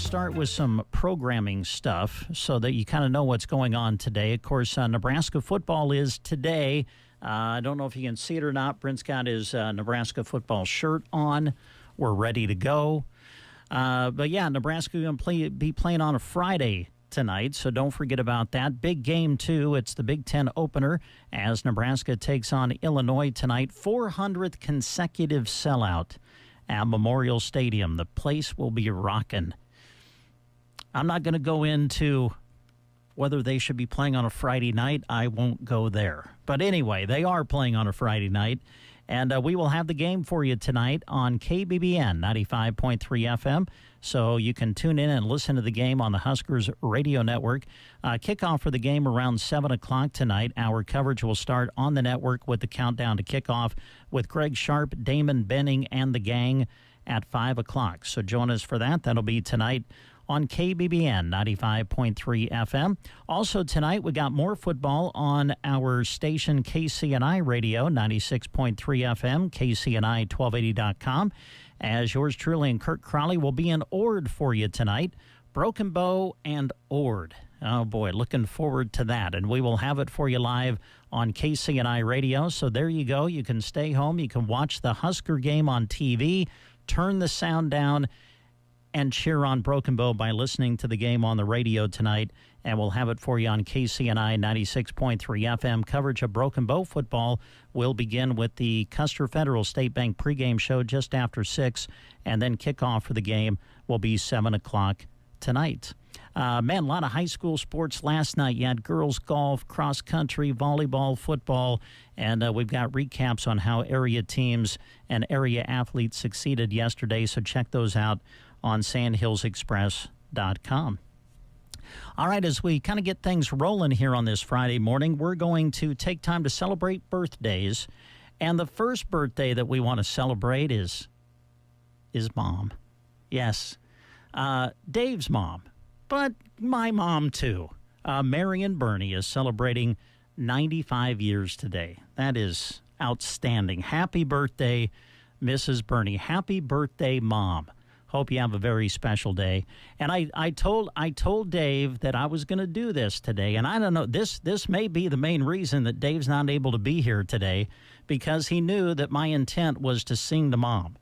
start with some programming stuff so that you kind of know what's going on today. Of course, Nebraska football is today. I don't know if you can see it or not. Brent's got his Nebraska football shirt on. We're ready to go. But yeah, Nebraska going to be playing on a Friday tonight, so don't forget about that. Big game, too. It's the Big Ten opener as Nebraska takes on Illinois tonight. 400th consecutive sellout at Memorial Stadium. The place will be rocking. I'm not going to go into whether they should be playing on a Friday night. I won't go there. But anyway, they are playing on a Friday night. And we will have the game for you tonight on KBBN 95.3 FM. So you can tune in and listen to the game on the Huskers radio network. Kickoff for the game around 7 o'clock tonight. Our coverage will start on the network with the countdown to kickoff with Greg Sharp, Damon Benning, and the gang at 5 o'clock. So join us for that. That'll be tonight on KBBN 95.3 FM. Also tonight, we got more football on our station KCNI Radio 96.3 FM, KCNI1280.com. As yours truly and Kirk Crowley will be in Ord for you tonight. Broken Bow and Ord. Oh boy, looking forward to that. And we will have it for you live on KCNI Radio. So there you go. You can stay home. You can watch the Husker game on TV, turn the sound down, and cheer on Broken Bow by listening to the game on the radio tonight. And we'll have it for you on KCNI 96.3 FM. Coverage of Broken Bow football will begin with the Custer Federal State Bank pregame show just after 6, and then kickoff for the game will be 7 o'clock tonight. Man, a lot of high school sports last night. You had girls golf, cross country, volleyball, football, and we've got recaps on how area teams and area athletes succeeded yesterday, so check those out on sandhillsexpress.com. All right, as we kind of get things rolling here on this Friday morning, we're going to take time to celebrate birthdays. And the first birthday that we want to celebrate is Mom. Yes, Dave's mom, but my mom too. Marion Burney is celebrating 95 years today. That is outstanding. Happy birthday, Mrs. Burney. Happy birthday, Mom. Hope you have a very special day. And I told Dave that I was going to do this today. And I don't know, this may be the main reason that Dave's not able to be here today, because he knew that my intent was to sing to Mom.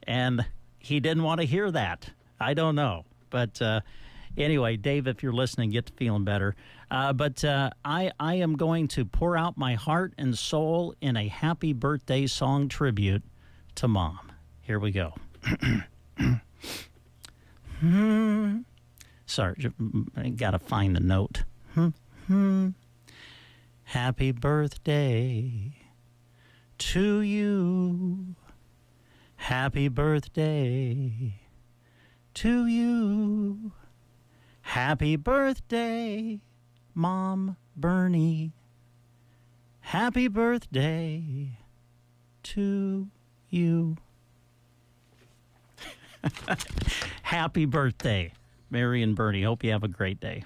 And he didn't want to hear that. I don't know. But anyway, Dave, if you're listening, get to feeling better. But I am going to pour out my heart and soul in a happy birthday song tribute to Mom. Here we go. Sorry, I gotta find the note. Happy birthday to you. Happy birthday to you. Happy birthday, Mom Burney. Happy birthday to you. Happy birthday, Marion Burney. Hope you have a great day.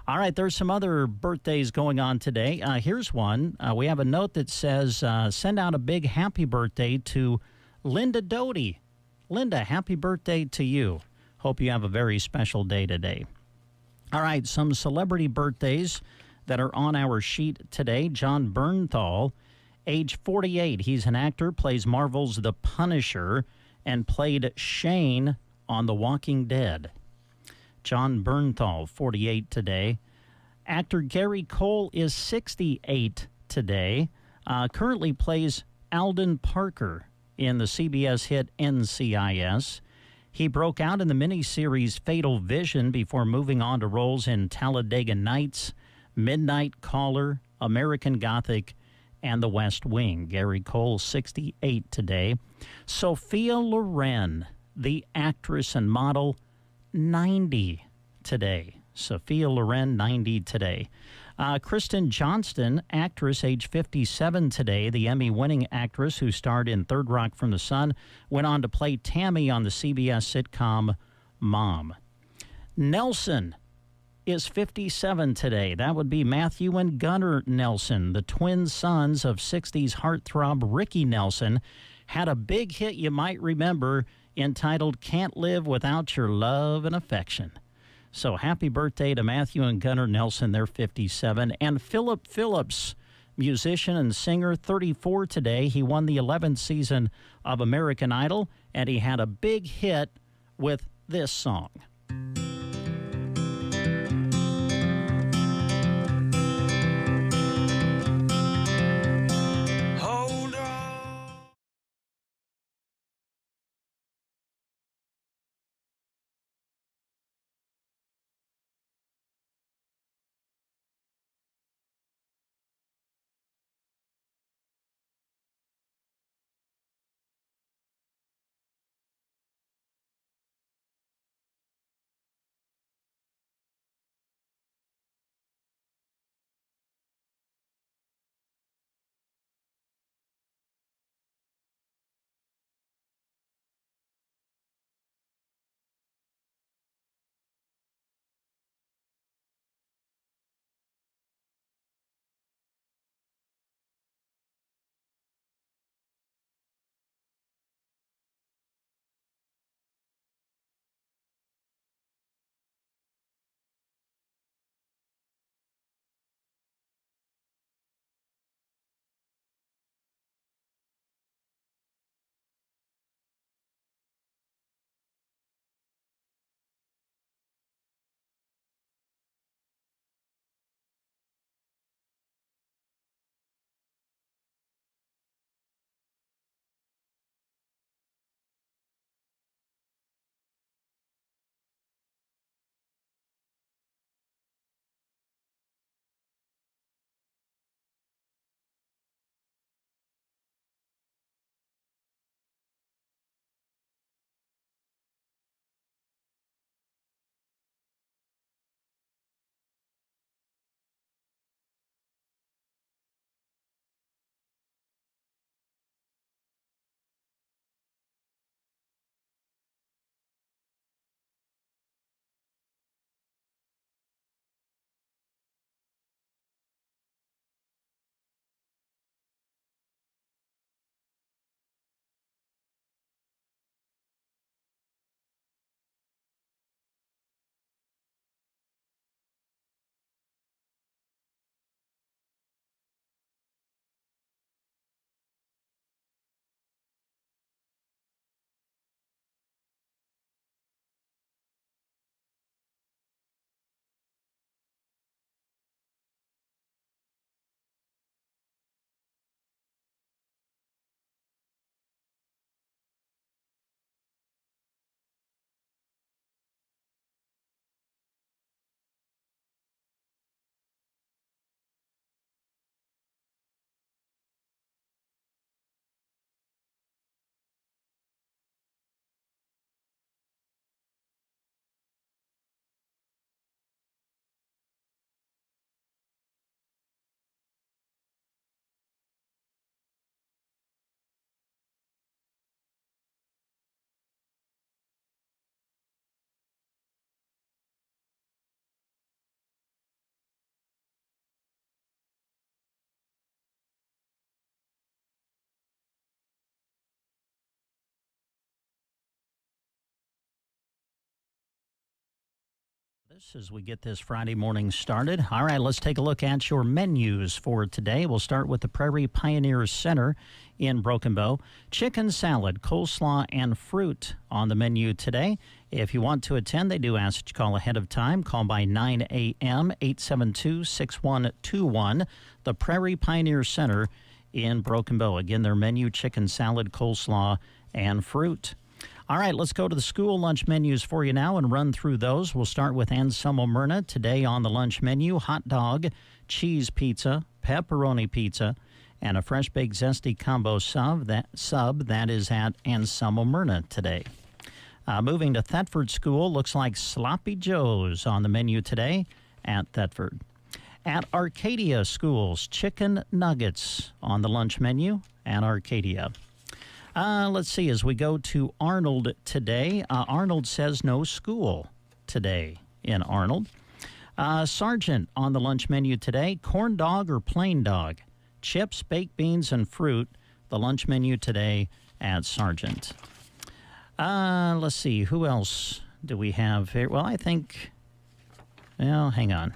All right, there's some other birthdays going on today. Here's one. We have a note that says, send out a big happy birthday to Linda Doty. Linda, happy birthday to you. Hope you have a very special day today. All right, some celebrity birthdays that are on our sheet today. John Bernthal, age 48. He's an actor, plays Marvel's The Punisher, and played Shane on The Walking Dead. John Bernthal, 48 today. Actor Gary Cole is 68 today. Currently plays Alden Parker in the CBS hit NCIS. He broke out in the miniseries Fatal Vision before moving on to roles in Talladega Nights, Midnight Caller, American Gothic, and The West Wing. Gary Cole, 68 today. Sophia Loren, the actress and model, 90 today. Sophia Loren, 90 today. Kristen Johnston, actress, age 57 today. The Emmy-winning actress who starred in Third Rock from the Sun, went on to play Tammy on the CBS sitcom Mom. Nelson is 57 today. That would be Matthew and Gunnar Nelson, the twin sons of 60s heartthrob Ricky Nelson. Had a big hit you might remember entitled Can't Live Without Your Love and Affection. So happy birthday to Matthew and Gunnar Nelson. They're 57. And Philip Phillips, musician and singer, 34 today. He won the 11th season of American Idol, and he had a big hit with this song. As we get this Friday morning started. All right, let's take a look at your menus for today. We'll start with the Prairie Pioneer Center in Broken Bow. Chicken salad, coleslaw, and fruit on the menu today. If you want to attend, they do ask that you call ahead of time. Call by 9 a.m., 872-6121. The Prairie Pioneer Center in Broken Bow. Again, their menu, chicken salad, coleslaw, and fruit. All right, let's go to the school lunch menus for you now and run through those. We'll start with Anselmo Myrna. Today on the lunch menu, hot dog, cheese pizza, pepperoni pizza, and a fresh baked zesty combo sub. That is at Anselmo Myrna today. Moving to Thetford School, looks like Sloppy Joe's on the menu today at Thetford. At Arcadia Schools, chicken nuggets on the lunch menu at Arcadia. Let's see, as we go to Arnold today, Arnold says no school today in Arnold. Sergeant on the lunch menu today, corn dog or plain dog? Chips, baked beans, and fruit. The lunch menu today at Sergeant. Let's see, who else do we have here? Well, hang on.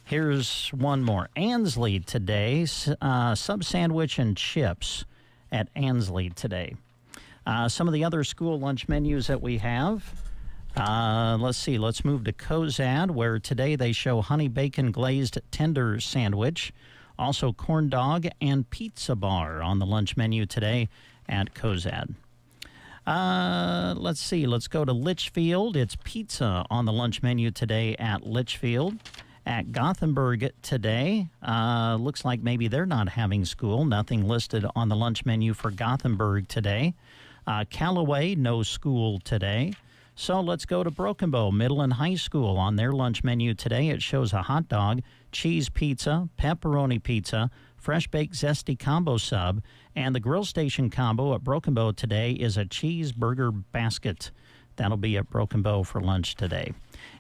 Here's one more. Ansley today, sub sandwich and chips at Ansley today. Some of the other school lunch menus that we have. Let's see. Let's move to Cozad, where today they show honey bacon glazed tender sandwich, also corn dog and pizza bar on the lunch menu today at Cozad. Let's see. Let's go to Litchfield. It's pizza on the lunch menu today at Litchfield. At Gothenburg today, looks like maybe they're not having school. Nothing listed on the lunch menu for Gothenburg today. Callaway, no school today. So let's go to Broken Bow Middle and High School. On their lunch menu today, it shows a hot dog, cheese pizza, pepperoni pizza, fresh baked zesty combo sub, and the grill station combo at Broken Bow today is a cheeseburger basket. That'll be at Broken Bow for lunch today.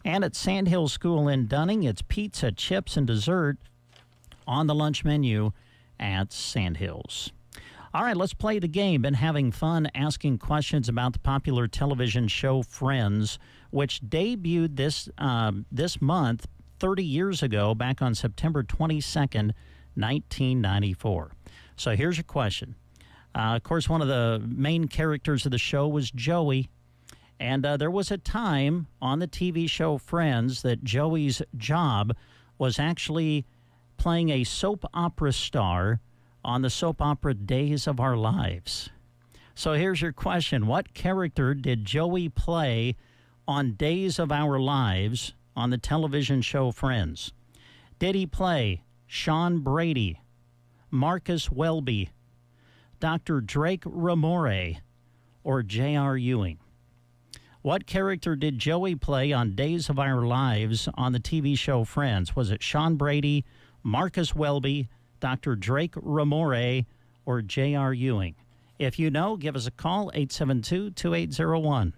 And at Sandhill School in Dunning, it's pizza, chips, and dessert on the lunch menu at Sandhills. All right, let's play the game. Been having fun asking questions about the popular television show Friends, which debuted this month 30 years ago, back on September 22nd, 1994. So here's your question. Of course, one of the main characters of the show was Joey. And there was a time on the TV show Friends that Joey's job was actually playing a soap opera star on the soap opera Days of Our Lives. So here's your question. What character did Joey play on Days of Our Lives on the television show Friends? Did he play Sean Brady, Marcus Welby, Dr. Drake Ramore, or J.R. Ewing? What character did Joey play on Days of Our Lives on the TV show Friends? Was it Sean Brady, Marcus Welby, Dr. Drake Ramore, or J.R. Ewing? If you know, give us a call, 872-2801.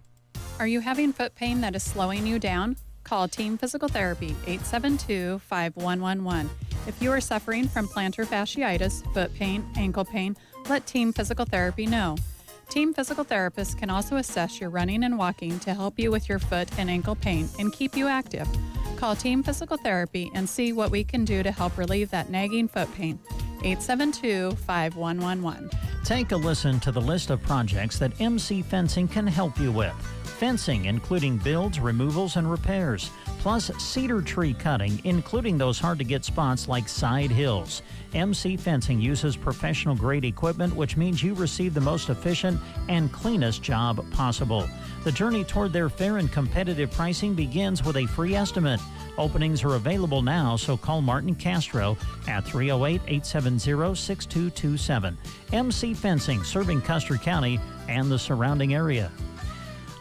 Are you having foot pain that is slowing you down? Call Team Physical Therapy, 872-5111. If you are suffering from plantar fasciitis, foot pain, ankle pain, let Team Physical Therapy know. Team Physical Therapists can also assess your running and walking to help you with your foot and ankle pain and keep you active. Call Team Physical Therapy and see what we can do to help relieve that nagging foot pain. 872-5111. Take a listen to the list of projects that MC Fencing can help you with. Fencing, including builds, removals, and repairs, plus cedar tree cutting, including those hard-to-get spots like side hills. MC Fencing uses professional-grade equipment, which means you receive the most efficient and cleanest job possible. The journey toward their fair and competitive pricing begins with a free estimate. Openings are available now, so call Martin Castro at 308-870-6227. MC Fencing, serving Custer County and the surrounding area.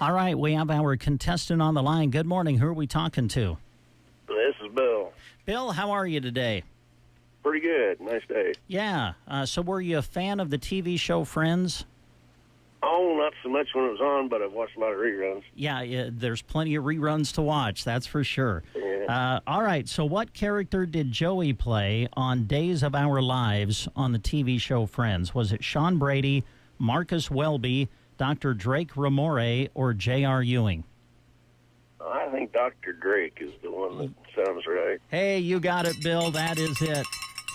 All right, we have our contestant on the line. Good morning. Who are we talking to? This is Bill. Bill, how are you today? Pretty good. Nice day. Yeah. So were you a fan of the TV show Friends? Oh, not so much when it was on, but I've watched a lot of reruns. Yeah, there's plenty of reruns to watch, that's for sure. Yeah. All right, so what character did Joey play on Days of Our Lives on the TV show Friends? Was it Sean Brady, Marcus Welby, Dr. Drake Ramore, or J.R. Ewing? I think Dr. Drake is the one that sounds right. Hey, you got it, Bill. That is it.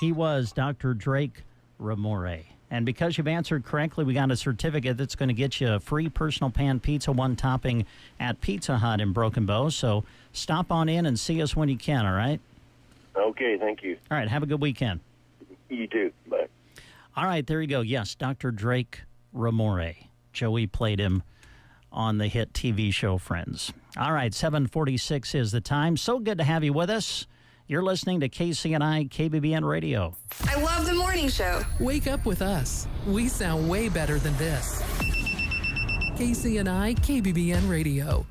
He was Dr. Drake Ramore. And because you've answered correctly, we got a certificate that's going to get you a free personal pan pizza, one topping at Pizza Hut in Broken Bow. So stop on in and see us when you can, all right? Okay, thank you. All right, have a good weekend. You too. Bye. All right, there you go. Yes, Dr. Drake Ramore. Joey played him on the hit TV show Friends. All right, 7:46 is the time. So good to have you with us. You're listening to KCNI KBBN Radio. I love the morning show. Wake up with us. We sound way better than this. KCNI KBBN Radio.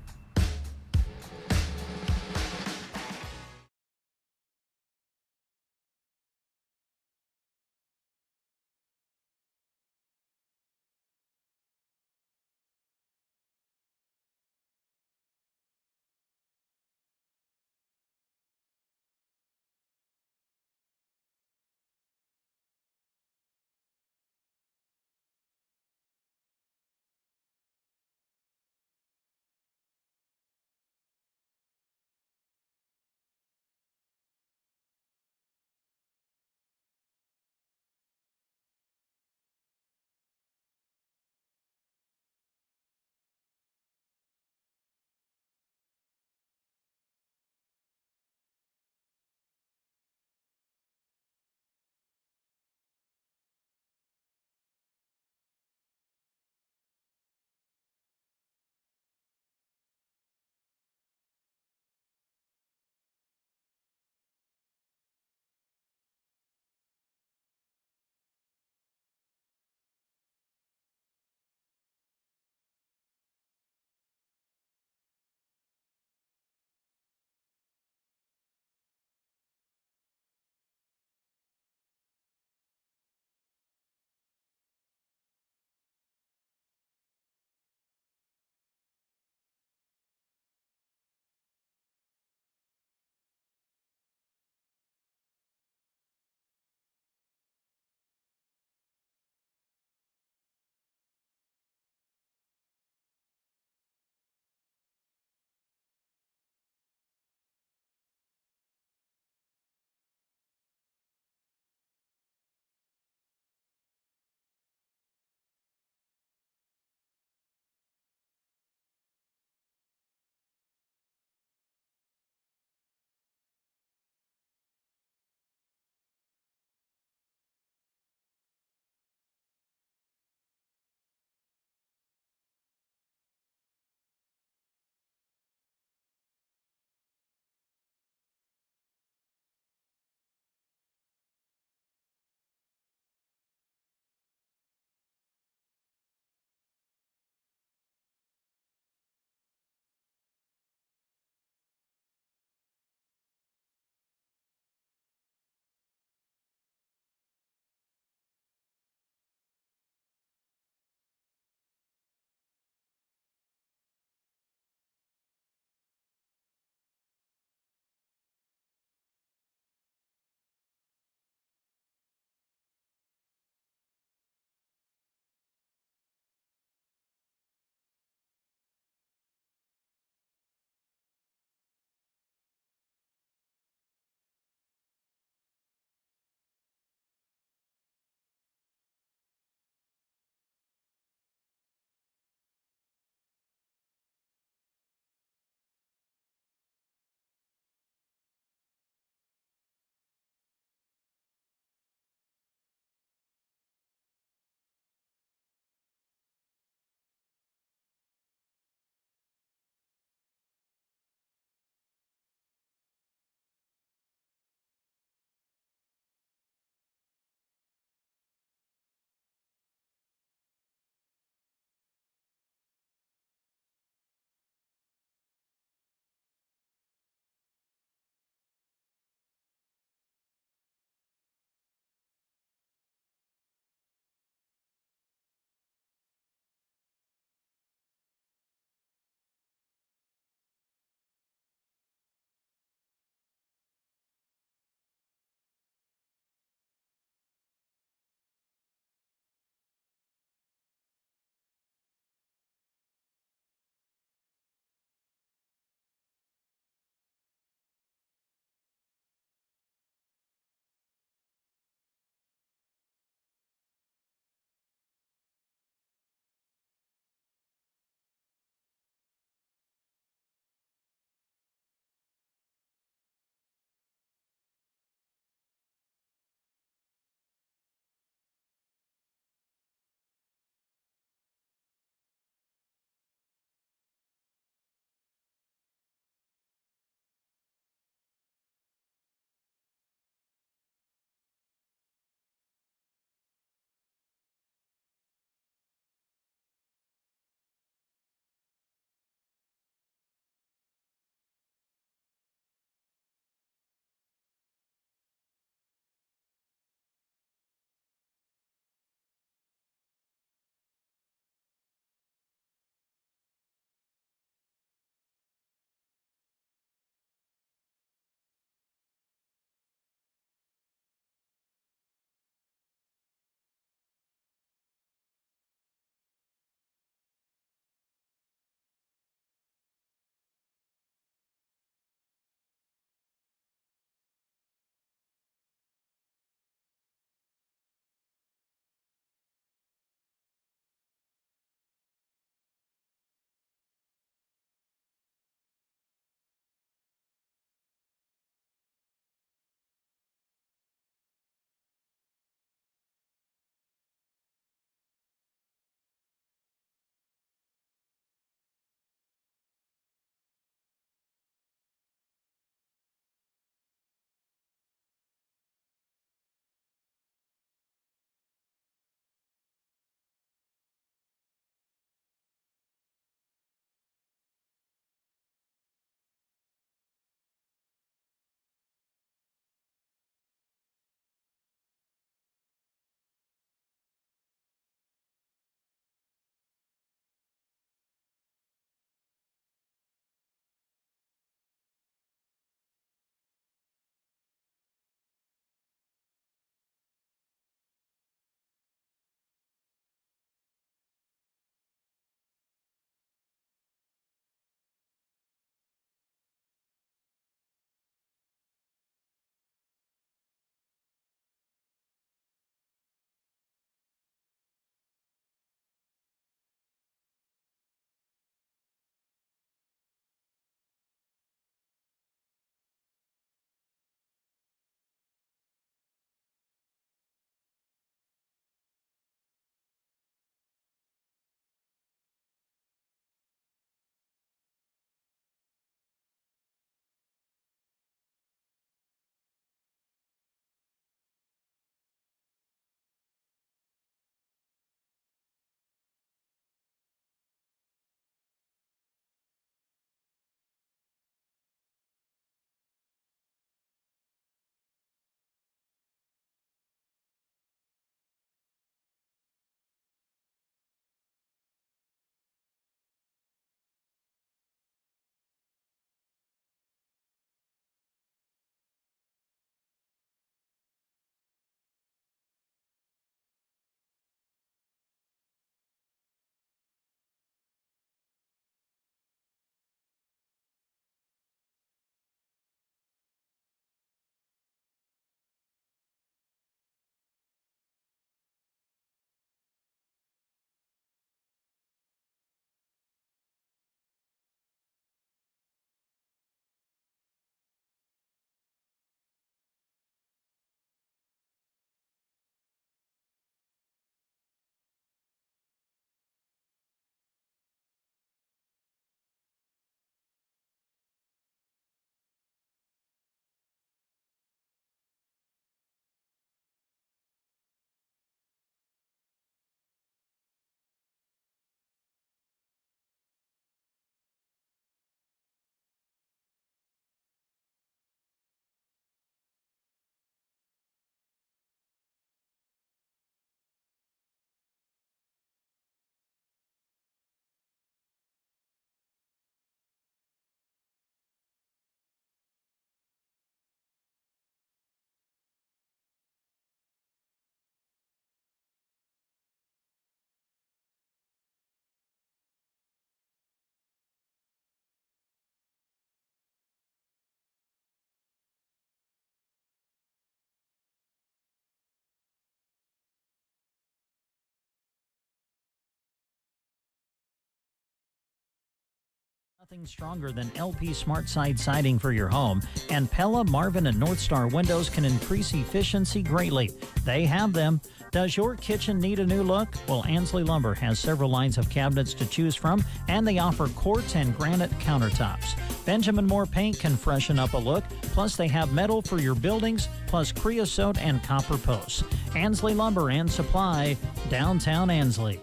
Nothing stronger than LP Smart Side siding for your home, and Pella, Marvin, and North Star windows can increase efficiency greatly. They have them. Does your kitchen need a new look? Well, Ansley Lumber has several lines of cabinets to choose from, and they offer quartz and granite countertops. Benjamin Moore Paint can freshen up a look, plus they have metal for your buildings, plus creosote and copper posts. Ansley Lumber and Supply, downtown Ansley.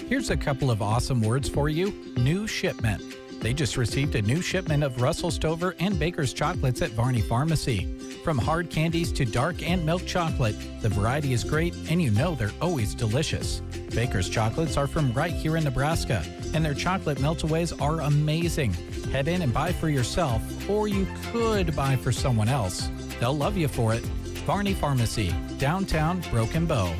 Here's a couple of awesome words for you. New shipment. They just received a new shipment of Russell Stover and Baker's chocolates at Varney Pharmacy. From hard candies to dark and milk chocolate, the variety is great, and you know they're always delicious. Baker's chocolates are from right here in Nebraska, and their chocolate melt-aways are amazing. Head in and buy for yourself, or you could buy for someone else. They'll love you for it. Varney Pharmacy, downtown Broken Bow.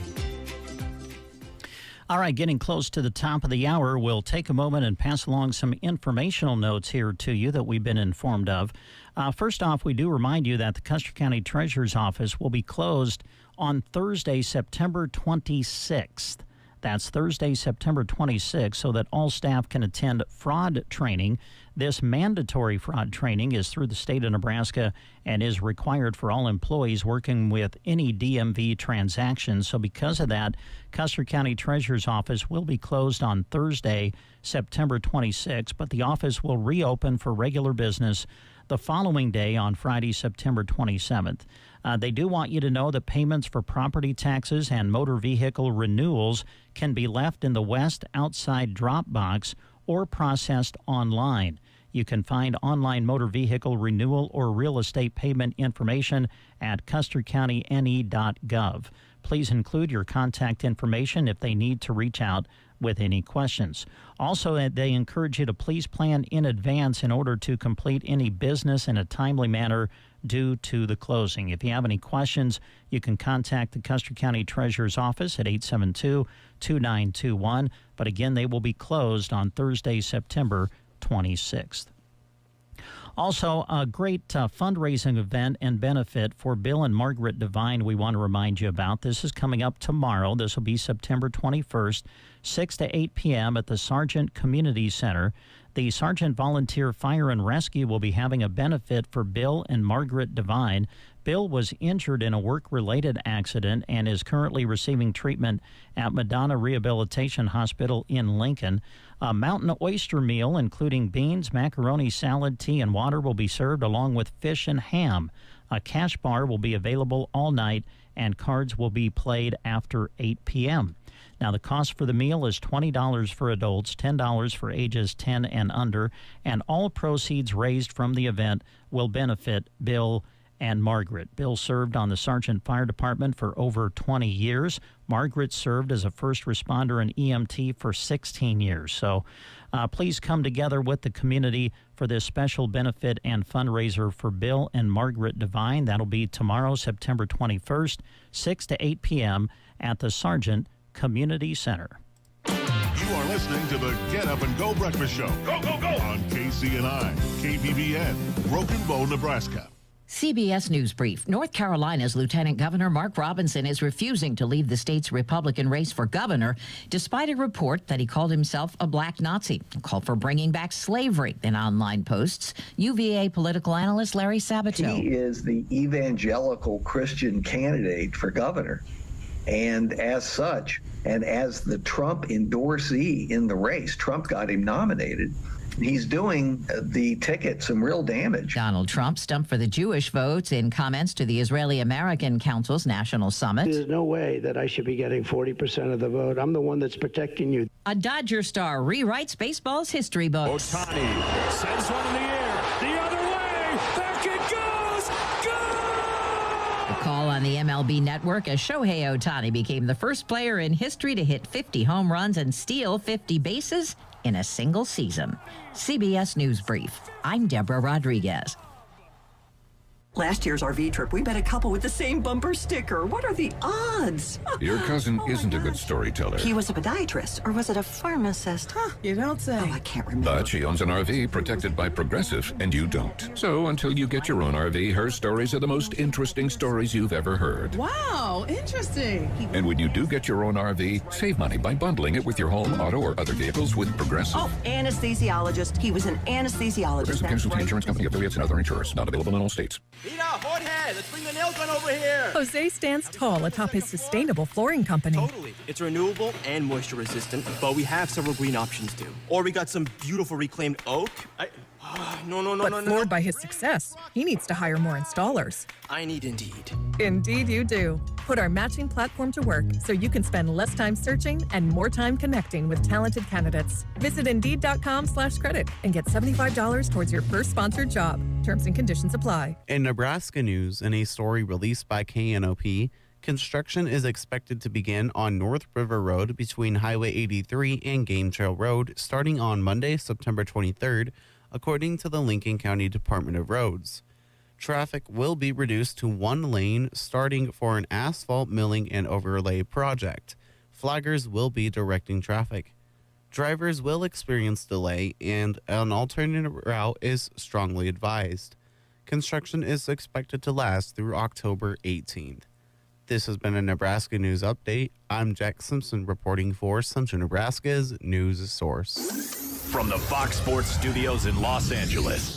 All right, getting close to the top of the hour, we'll take a moment and pass along some informational notes here to you that we've been informed of. First off, we do remind you that the Custer County Treasurer's Office will be closed on Thursday, September 26th. That's Thursday, September 26th, so that all staff can attend fraud training. This mandatory fraud training is through the state of Nebraska and is required for all employees working with any DMV transactions. So because of that, Custer County Treasurer's Office will be closed on Thursday, September 26th, but the office will reopen for regular business the following day on Friday, September 27th. They do want you to know that payments for property taxes and motor vehicle renewals can be left in the West outside drop box or processed online. You can find online motor vehicle renewal or real estate payment information at custercountyne.gov. Please include your contact information if they need to reach out with any questions. Also, they encourage you to please plan in advance in order to complete any business in a timely manner due to the closing. If you have any questions, you can contact the Custer County Treasurer's Office at 872-2921. But again, they will be closed on Thursday, September 26th. Also, a great fundraising event and benefit for Bill and Margaret Devine we want to remind you about. This is coming up tomorrow. This will be September 21st, 6 to 8 p.m. at the Sargent Community Center. The Sargent Volunteer Fire and Rescue will be having a benefit for Bill and Margaret Devine. Bill was injured in a work-related accident and is currently receiving treatment at Madonna Rehabilitation Hospital in Lincoln. A mountain oyster meal, including beans, macaroni salad, tea, and water, will be served along with fish and ham. A cash bar will be available all night, and cards will be played after 8 p.m. Now, the cost for the meal is $20 for adults, $10 for ages 10 and under, and all proceeds raised from the event will benefit Bill and Margaret. Bill served on the Sargent Fire Department for over 20 years. Margaret served as a first responder and EMT for 16 years. So please come together with the community for this special benefit and fundraiser for Bill and Margaret Devine. That'll be tomorrow, September 21st, 6 to 8 p.m. at the Sargent Community Center. You are listening to the Get Up and Go Breakfast Show. Go, go, go! On KCNI, KBBN, Broken Bow, Nebraska. CBS News Brief. North Carolina's Lieutenant Governor Mark Robinson is refusing to leave the state's Republican race for governor, despite a report that he called himself a black Nazi, a call for bringing back slavery in online posts. UVA political analyst Larry Sabato. He is the evangelical Christian candidate for governor. And as such, and as the Trump endorsee in the race, Trump got him nominated. He's doing the ticket some real damage. Donald Trump stumped for the Jewish votes in comments to the Israeli-American Council's National Summit. There's no way that I should be getting 40% of the vote. I'm the one that's protecting you. A Dodger star rewrites baseball's history books. Ohtani sends one in the air. The other way. Back it goes. Go! A call on the MLB network as Shohei Ohtani became the first player in history to hit 50 home runs and steal 50 bases in a single season. CBS News Brief. I'm Deborah Rodriguez. Last year's RV trip, we met a couple with the same bumper sticker. What are the odds? Your cousin isn't a good storyteller. He was a podiatrist, or was it a pharmacist? Huh, you don't say. Oh, I can't remember. But she owns an RV protected by Progressive, and you don't. So until you get your own RV, her stories are the most interesting stories you've ever heard. Wow, interesting. And when you do get your own RV, save money by bundling it with your home, auto, or other vehicles with Progressive. Oh, and anesthesiologist. He was an anesthesiologist. Progressive Casualty Insurance Company affiliates and other insurers. Not available in all states. Peter, Jorge, let's bring the nail gun over here. Jose stands tall atop his sustainable flooring company. Totally. It's renewable and moisture resistant, but we have several green options too. Or we got some beautiful reclaimed oak. But floored by his success, he needs to hire more installers. I need Indeed. Indeed you do. Put our matching platform to work so you can spend less time searching and more time connecting with talented candidates. Visit Indeed.com/credit and get $75 towards your first sponsored job. Terms and conditions apply. In Nebraska news, in a story released by KNOP, construction is expected to begin on North River Road between Highway 83 and Game Trail Road starting on Monday, September 23rd, according to the Lincoln County Department of Roads. Traffic will be reduced to one lane starting for an asphalt milling and overlay project. Flaggers will be directing traffic. Drivers will experience delay and an alternate route is strongly advised. Construction is expected to last through October 18th. This has been a Nebraska News Update. I'm Jack Simpson reporting for Central Nebraska's news source. From the Fox Sports Studios in Los Angeles,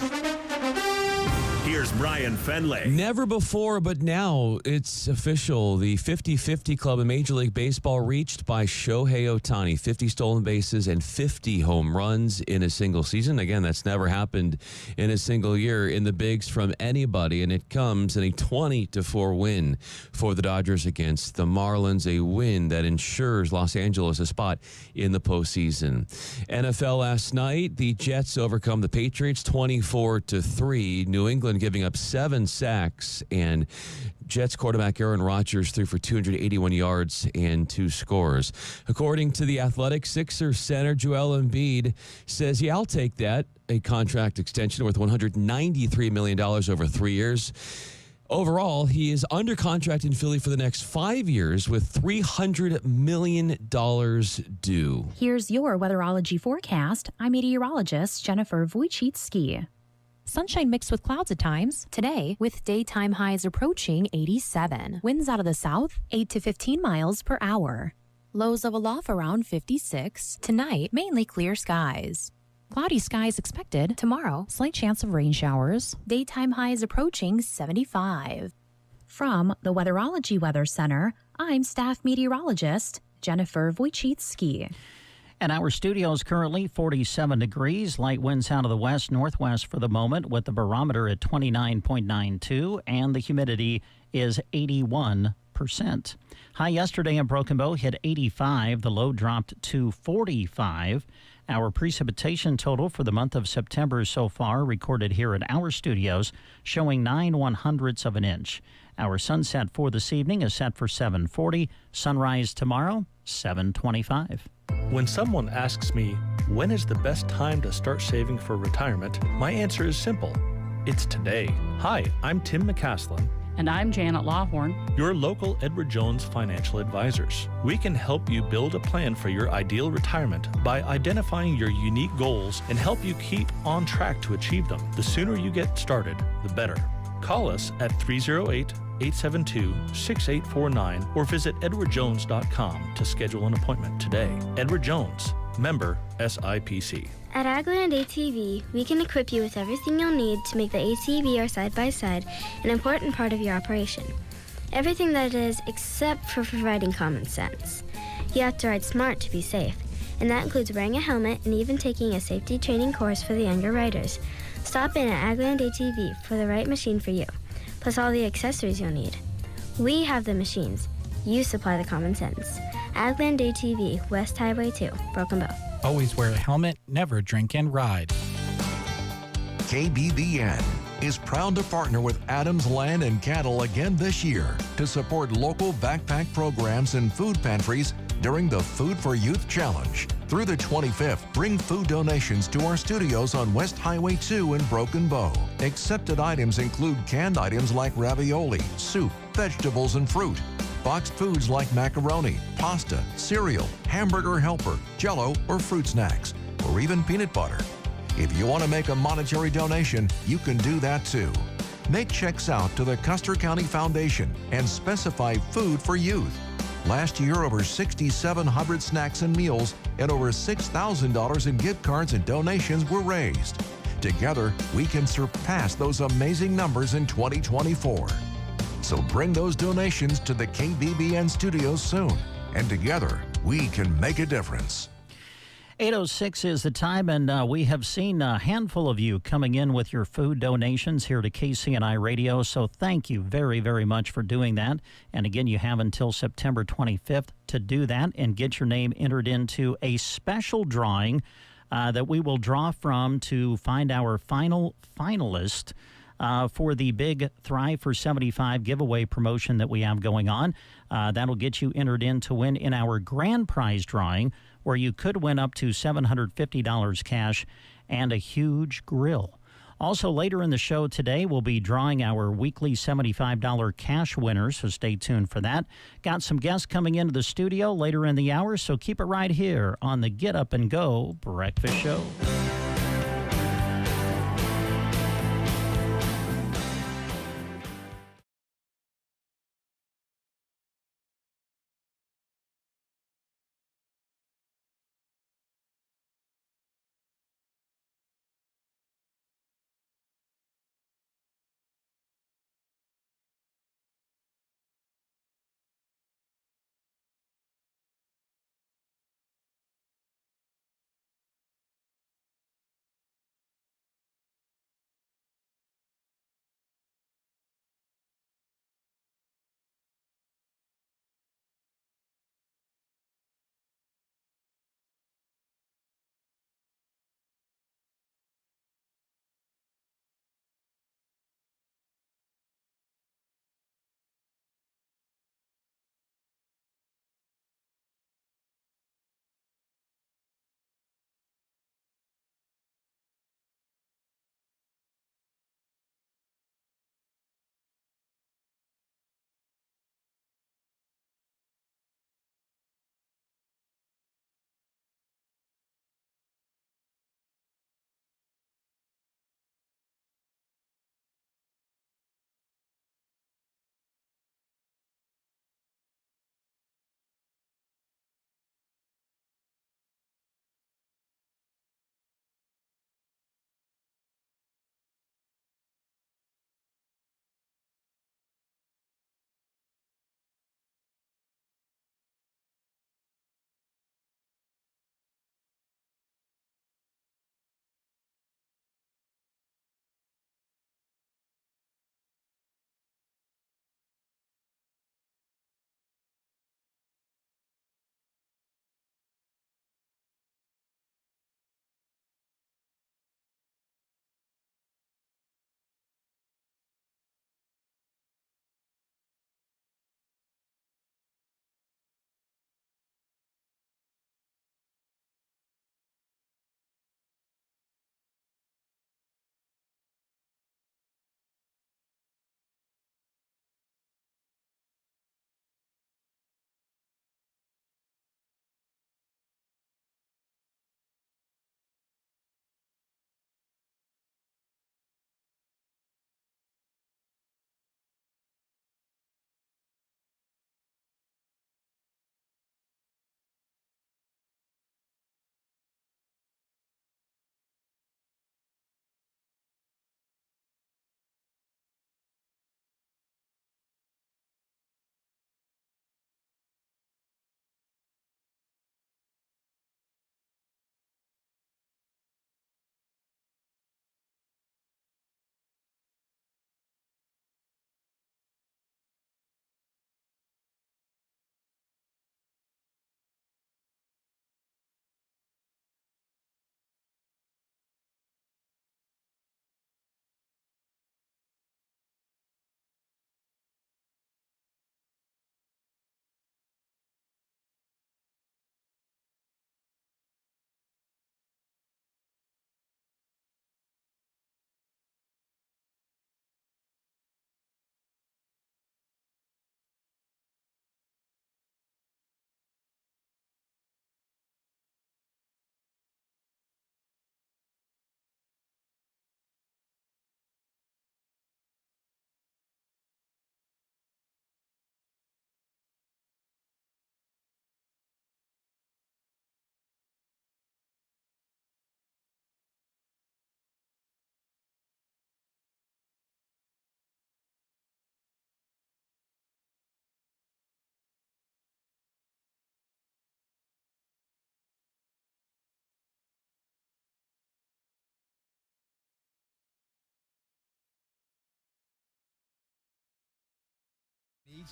here's Brian Fenley. Never before, but now it's official. The 50-50 club in Major League Baseball reached by Shohei Ohtani. 50 stolen bases and 50 home runs in a single season. Again, that's never happened in a single year in the bigs from anybody, and it comes in a 20-4 win for the Dodgers against the Marlins, a win that ensures Los Angeles a spot in the postseason. NFL last night, the Jets overcome the Patriots 24-3. New England giving up 7 sacks, and Jets quarterback Aaron Rodgers threw for 281 yards and 2 scores. According to the Athletic, Sixers center Joel Embiid says, yeah, I'll take that, a contract extension worth $193 million over 3 years. Overall, he is under contract in Philly for the next 5 years with $300 million due. Here's your weatherology forecast. I'm meteorologist Jennifer Wojcicki. Sunshine mixed with clouds at times. Today, with daytime highs approaching 87. Winds out of the south, 8 to 15 miles per hour. Lows level off around 56. Tonight, mainly clear skies. Cloudy skies expected. Tomorrow, slight chance of rain showers. Daytime highs approaching 75. From the Weatherology Weather Center, I'm staff meteorologist Jennifer Wojcicki. And our studio is currently 47 degrees. Light winds out of the west-northwest for the moment with the barometer at 29.92 and the humidity is 81%. High yesterday in Broken Bow hit 85. The low dropped to 45. Our precipitation total for the month of September so far recorded here at our studios showing 9/100ths of an inch. Our sunset for this evening is set for 7:40. Sunrise tomorrow, 7:25. When someone asks me, when is the best time to start saving for retirement, my answer is simple. It's today. Hi, I'm Tim McCaslin. And I'm Janet Lawhorn, your local Edward Jones financial advisors. We can help you build a plan for your ideal retirement by identifying your unique goals and help you keep on track to achieve them. The sooner you get started, the better. Call us at 308-872-6849 or visit edwardjones.com to schedule an appointment today. Edward Jones, member SIPC. At Agland ATV, we can equip you with everything you'll need to make the ATV or side-by-side an important part of your operation. Everything that is, except for providing common sense. You have to ride smart to be safe, and that includes wearing a helmet and even taking a safety training course for the younger riders. Stop in at Agland ATV for the right machine for you, plus all the accessories you'll need. We have the machines. You supply the common sense. Agland ATV, West Highway 2, Broken Bow. Always wear a helmet, never drink and ride. KBBN is proud to partner with Adams Land and Cattle again this year to support local backpack programs and food pantries during the Food for Youth Challenge. Through the 25th, bring food donations to our studios on West Highway 2 in Broken Bow. Accepted items include canned items like ravioli, soup, vegetables, and fruit. Boxed foods like macaroni, pasta, cereal, hamburger helper, Jell-O, or fruit snacks, or even peanut butter. If you want to make a monetary donation, you can do that too. Make checks out to the Custer County Foundation and specify Food for Youth. Last year, over 6,700 snacks and meals and over $6,000 in gift cards and donations were raised. Together, we can surpass those amazing numbers in 2024. So bring those donations to the KBBN studios soon, and together, we can make a difference. 8:06 is the time, and we have seen a handful of you coming in with your food donations here to KCNI Radio, so thank you very, very much for doing that. And again, you have until September 25th to do that and get your name entered into a special drawing that we will draw from to find our final finalist for the big Thrive for 75 giveaway promotion that we have going on. That'll get you entered in to win in our grand prize drawing, where you could win up to $750 cash and a huge grill. Also, later in the show today, we'll be drawing our weekly $75 cash winners, so stay tuned for that. Got some guests coming into the studio later in the hour, so keep it right here on the Get Up and Go Breakfast Show.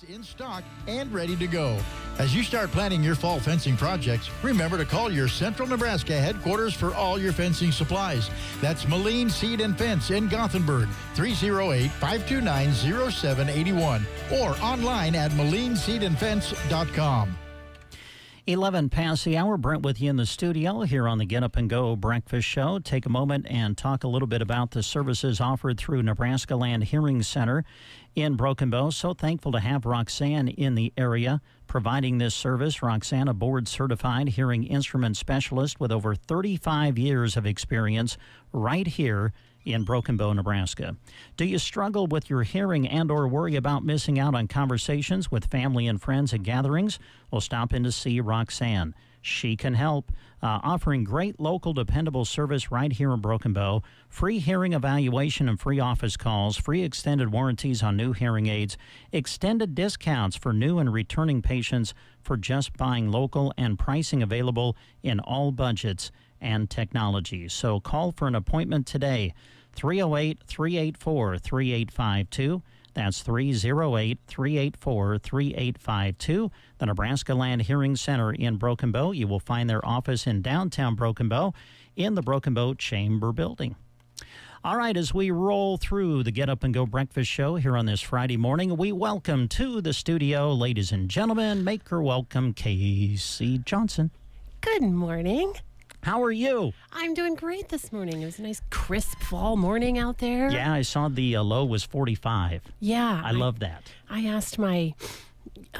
in stock and ready to go. As you start planning your fall fencing projects, remember to call your Central Nebraska headquarters for all your fencing supplies. That's Moline Seed and Fence in Gothenburg, 308-529-0781, or online at molineseedandfence.com. 11 past the hour. Brent with you in the studio here on the Get Up and Go Breakfast Show. Take a moment and talk a little bit about the services offered through Nebraska Land Hearing Center in Broken Bow. So thankful to have Roxanne in the area providing this service. Roxanne, a board-certified hearing instrument specialist with over 35 years of experience right here in Broken Bow, Nebraska. Do you struggle with your hearing and or worry about missing out on conversations with family and friends at gatherings? Well, stop in to see Roxanne. She can help, offering great local dependable service right here in Broken Bow. Free hearing evaluation and free office calls, free extended warranties on new hearing aids, extended discounts for new and returning patients for just buying local, and pricing available in all budgets and technology. So call for an appointment today, 308-384-3852. That's 308-384-3852. The Nebraska Land Hearing Center in Broken Bow. You will find their office in downtown Broken Bow in the Broken Bow Chamber Building. All right, as we roll through the Get Up and Go Breakfast Show here on this Friday morning, we welcome to the studio, ladies and gentlemen, make her welcome Casey Johnson. Good morning. How are you? I'm doing great this morning. It was a nice crisp fall morning out there. Yeah, I saw the low was 45. Yeah. I love that. I asked my,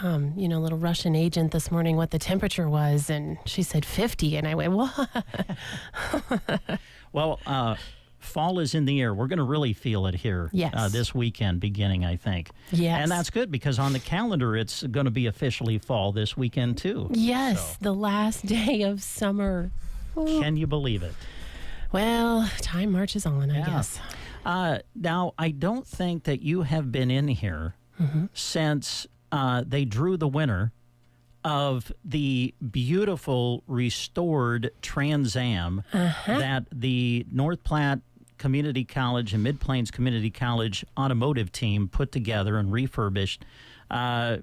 little Russian agent this morning what the temperature was, and she said 50, and I went, what? Well, fall is in the air. We're going to really feel it here this weekend beginning, I think. Yes. And that's good because on the calendar, it's going to be officially fall this weekend, too. Yes, the last day of summer. Can you believe it? Well, time marches on, I guess. Now, I don't think that you have been in here since they drew the winner of the beautiful restored Trans Am that the North Platte Community College and Mid-Plains Community College automotive team put together and refurbished.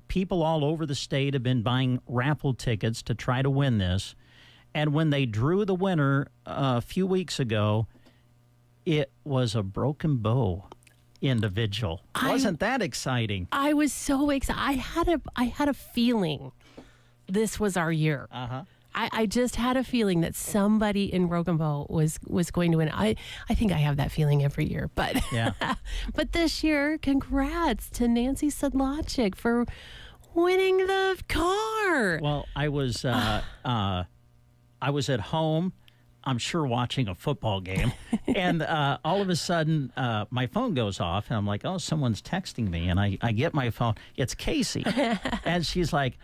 People all over the state have been buying raffle tickets to try to win this. And when they drew the winner a few weeks ago, it was a Broken Bow individual. Wasn't that exciting? I was so excited. I had a feeling this was our year. I just had a feeling that somebody in Broken Bow was going to win. I think I have that feeling every year. But but this year, congrats to Nancy Sedlacek for winning the car. Well, I was at home, I'm sure watching a football game, and all of a sudden my phone goes off, and I'm like, oh, someone's texting me, and I get my phone. It's Casey, and she's like,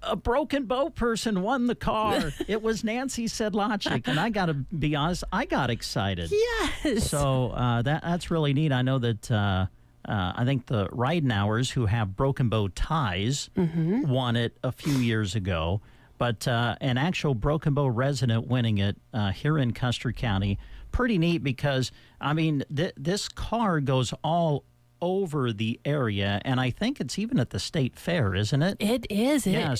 a Broken Bow person won the car. It was Nancy Sedlacek, and I got to be honest, I got excited. Yes. So that's really neat. I know that I think the Ridenauers, who have Broken Bow ties, won it a few years ago. But an actual Broken Bow resident winning it here in Custer County, pretty neat because, I mean, this car goes all over the area, and I think it's even at the state fair, isn't it? It is. Yeah,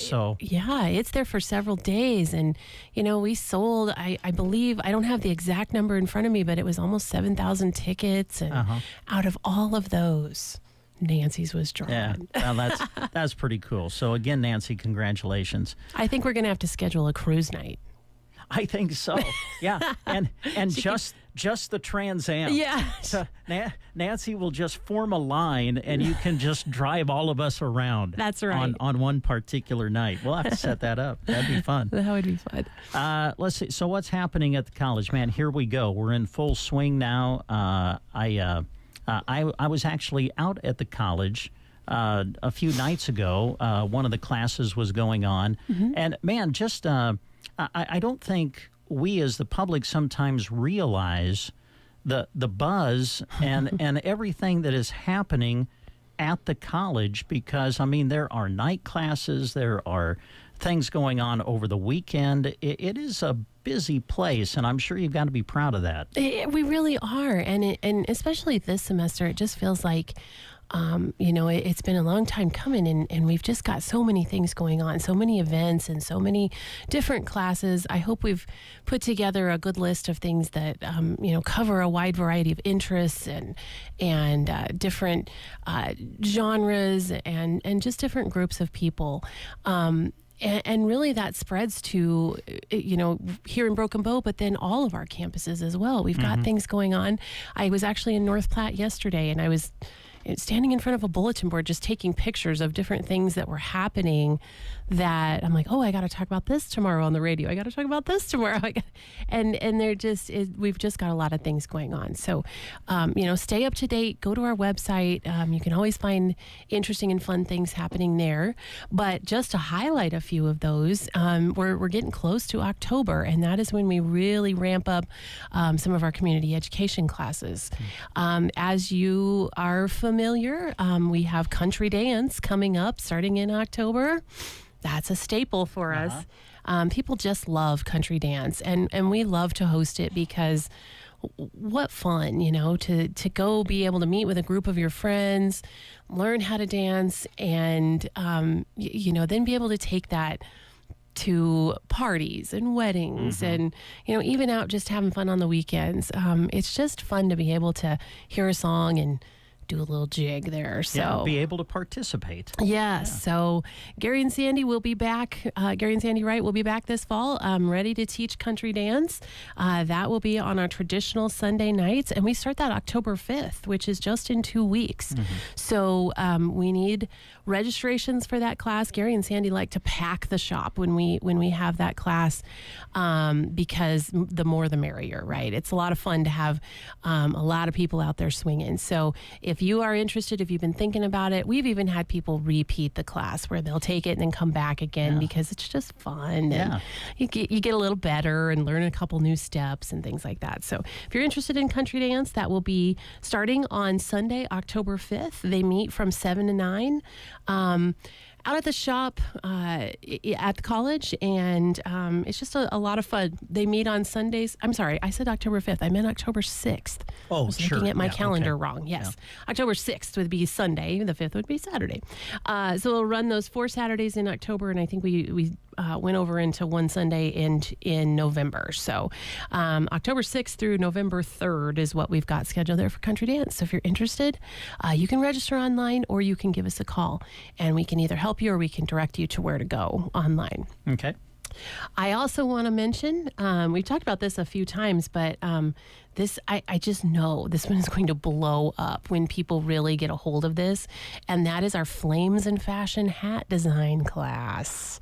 it's there for several days, and, we sold, I believe, I don't have the exact number in front of me, but it was almost 7,000 tickets, and out of all of those, Nancy's was drawn. Yeah, well, that's pretty cool. So again, Nancy, congratulations. I think we're going to have to schedule a cruise night. I think so. Yeah, and just the Trans Am. Yeah. So Nancy will just form a line, and you can just drive all of us around. That's right. On one particular night. We'll have to set that up. That'd be fun. That would be fun. Let's see. So what's happening at the college, man? Here we go. We're in full swing now. I was actually out at the college a few nights ago. One of the classes was going on. And, man, just I don't think we as the public sometimes realize the buzz and everything that is happening at the college because, I mean, there are night classes, there are things going on over the weekend. It is a busy place, and I'm sure you've got to be proud of that. We really are, and especially this semester, it just feels like It's been a long time coming, and we've just got so many things going on, so many events and so many different classes. I hope we've put together a good list of things that, cover a wide variety of interests and different genres and just different groups of people. And really that spreads to, here in Broken Bow, but then all of our campuses as well. We've got things going on. I was actually in North Platte yesterday, and I was standing in front of a bulletin board just taking pictures of different things that were happening that I'm like, oh, I got to talk about this tomorrow on the radio. I got to talk about this tomorrow. And they're we've just got a lot of things going on. So, stay up to date. Go to our website. You can always find interesting and fun things happening there. But just to highlight a few of those, we're getting close to October, and that is when we really ramp up some of our community education classes. As you are familiar, we have country dance coming up starting in October. That's a staple for us. People just love country dance, and we love to host it because what fun, to go be able to meet with a group of your friends, learn how to dance, and, then be able to take that to parties and weddings and, even out just having fun on the weekends. It's just fun to be able to hear a song and do a little jig there. So be able to participate. Yes. Yeah. So Gary and Sandy will be back. Gary and Sandy Wright will be back this fall, ready to teach country dance. That will be on our traditional Sunday nights, and we start that October 5th, which is just in 2 weeks. So we need registrations for that class. Gary and Sandy like to pack the shop when we have that class, because the more the merrier, right? It's a lot of fun to have a lot of people out there swinging. So if you are interested, if you've been thinking about it, we've even had people repeat the class where they'll take it and then come back again because it's just fun. And you get a little better and learn a couple new steps and things like that. So if you're interested in country dance, that will be starting on Sunday, October 5th. They meet from 7 to 9. Out at the shop at the college, and it's just a lot of fun. They meet on Sundays. I'm sorry, I said October 5th. I meant October 6th. Oh, I was looking at my calendar wrong. Yes. October 6th would be Sunday. The 5th would be Saturday. So we'll run those 4 Saturdays in October, and I think we went over into one Sunday in November. So October 6th through November 3rd is what we've got scheduled there for country dance. So if you're interested, you can register online, or you can give us a call, and we can either help you or we can direct you to where to go online. Okay. I also want to mention, we've talked about this a few times, but this, I just know this one is going to blow up when people really get a hold of this, and that is our Flames and Fashion hat design class.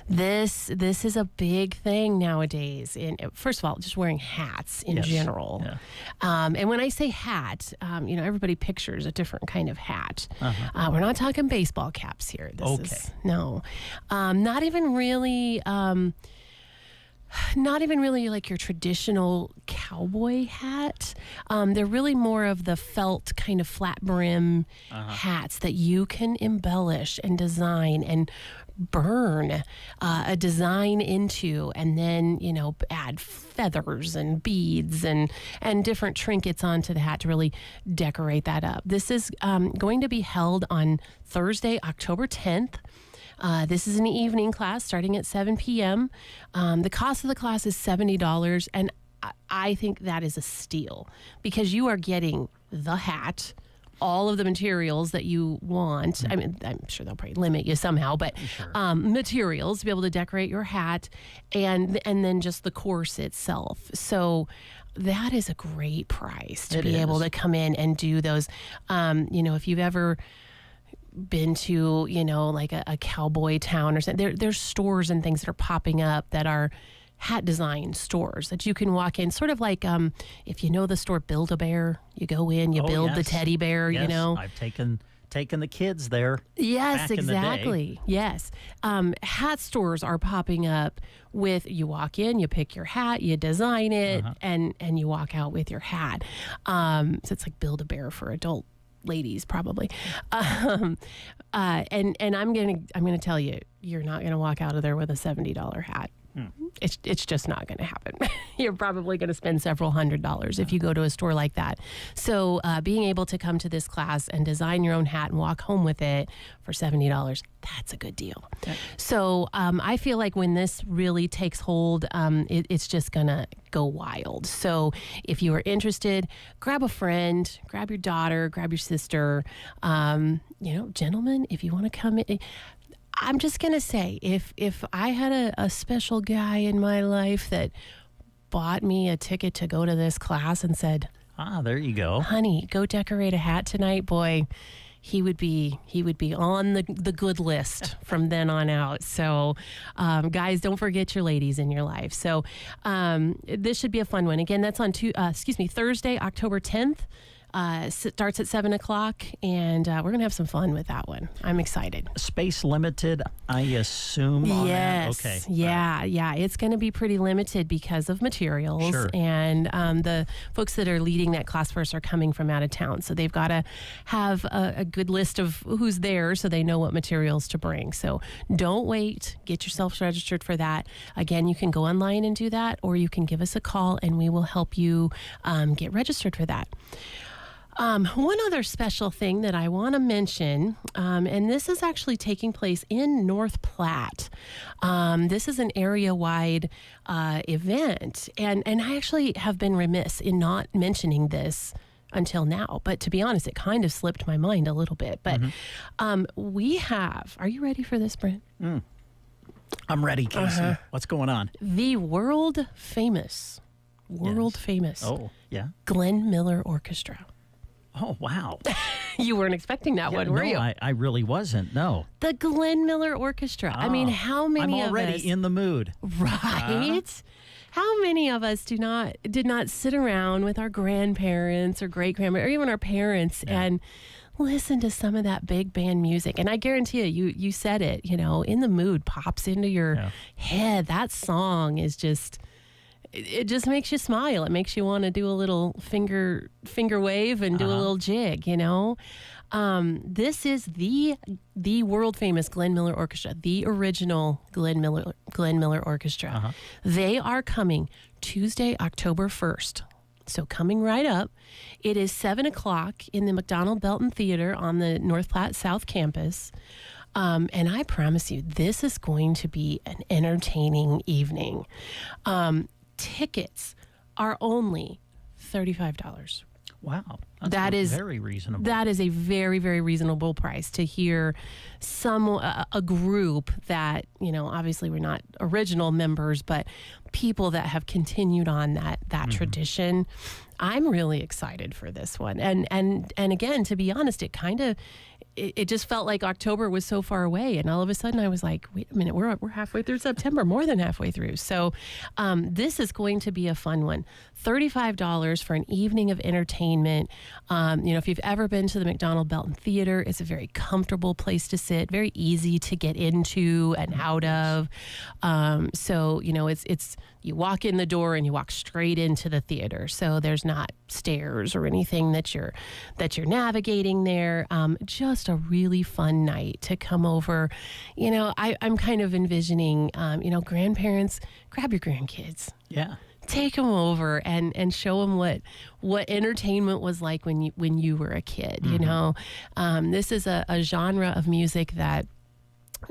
This is a big thing nowadays. First of all, just wearing hats in general. Yeah. And when I say hat, everybody pictures a different kind of hat. We're not talking baseball caps here. No. Not even really like your traditional cowboy hat. They're really more of the felt kind of flat brim hats that you can embellish and design and burn a design into, and then add feathers and beads and different trinkets onto the hat to really decorate that up. This is going to be held on Thursday, October 10th. This is an evening class starting at 7 p.m. The cost of the class is $70, and I think that is a steal because you are getting the hat, all of the materials that you want. I mean, I'm sure they'll probably limit you somehow, but materials to be able to decorate your hat, and then just the course itself. So that is a great price to be able to come in and do those. If you've ever been to, like a cowboy town or something, there's stores and things that are popping up that are hat design stores that you can walk in, sort of like if you know the store Build-A-Bear, you go in, you build the teddy bear. I've taken the kids there. Yes, back exactly. In the day. Yes. Hat stores are popping up with, you walk in, you pick your hat, you design it, and you walk out with your hat. So it's like Build-A-Bear for adult ladies, probably. And I'm gonna tell you, you're not gonna walk out of there with a $70 hat. it's just not going to happen. You're probably going to spend several $100s if you go to a store like that. So being able to come to this class and design your own hat and walk home with it for $70, that's a good deal. Okay. So I feel like when this really takes hold, it's just going to go wild. So if you are interested, grab a friend, grab your daughter, grab your sister. Gentlemen, if you want to come in, I'm just going to say, if I had a special guy in my life that bought me a ticket to go to this class and said, there you go. Honey, go decorate a hat tonight, boy, he would be on the good list from then on out. So, guys, don't forget your ladies in your life. So, this should be a fun one. Again, that's on Thursday, October 10th. Starts at 7 o'clock, and we're going to have some fun with that one. I'm excited. Space limited, I assume, on that? Okay. Yeah. It's going to be pretty limited because of materials. Sure. And the folks that are leading that class first are coming from out of town. So they've got to have a good list of who's there so they know what materials to bring. So don't wait. Get yourself registered for that. Again, you can go online and do that, or you can give us a call, and we will help you get registered for that. One other special thing that I want to mention, and this is actually taking place in North Platte. This is an area-wide event, and I actually have been remiss in not mentioning this until now. But to be honest, it kind of slipped my mind a little bit. But we have, are you ready for this, Brent? I'm ready, Casey. What's going on? The world famous, Oh, yeah. Glenn Miller Orchestra. Oh, wow. You weren't expecting that one, were you? I really wasn't, no. The Glenn Miller Orchestra. I mean, how many of us... I'm already in the mood. Right? How many of us did not sit around with our grandparents or great-grandparents or even our parents and listen to some of that big band music? And I guarantee you said it, in the mood pops into your head. That song is just... It just makes you smile. It makes you want to do a little finger wave and do a little jig, This is the world famous Glenn Miller Orchestra, the original Glenn Miller Orchestra. They are coming Tuesday, October 1st. So coming right up. It is 7 o'clock in the McDonald Belton Theater on the North Platte South Campus. And I promise you, this is going to be an entertaining evening. Tickets are only $35. Wow. That is very reasonable. That is a very, very reasonable price to hear a group that, obviously we're not original members, but people that have continued on that tradition. I'm really excited for this one. And again, to be honest, it just felt like October was so far away, and all of a sudden I was like, wait a minute, we're halfway through September, more than halfway through. So this is going to be a fun one. $35 for an evening of entertainment. If you've ever been to the McDonald Belton Theater, it's a very comfortable place to sit, very easy to get into and out of. So it's you walk in the door and you walk straight into the theater. So there's not stairs or anything that you're navigating there. Just a really fun night to come over. I'm kind of envisioning, grandparents, grab your grandkids. Yeah. Take them over and show them what entertainment was like when you were a kid. This is a genre of music that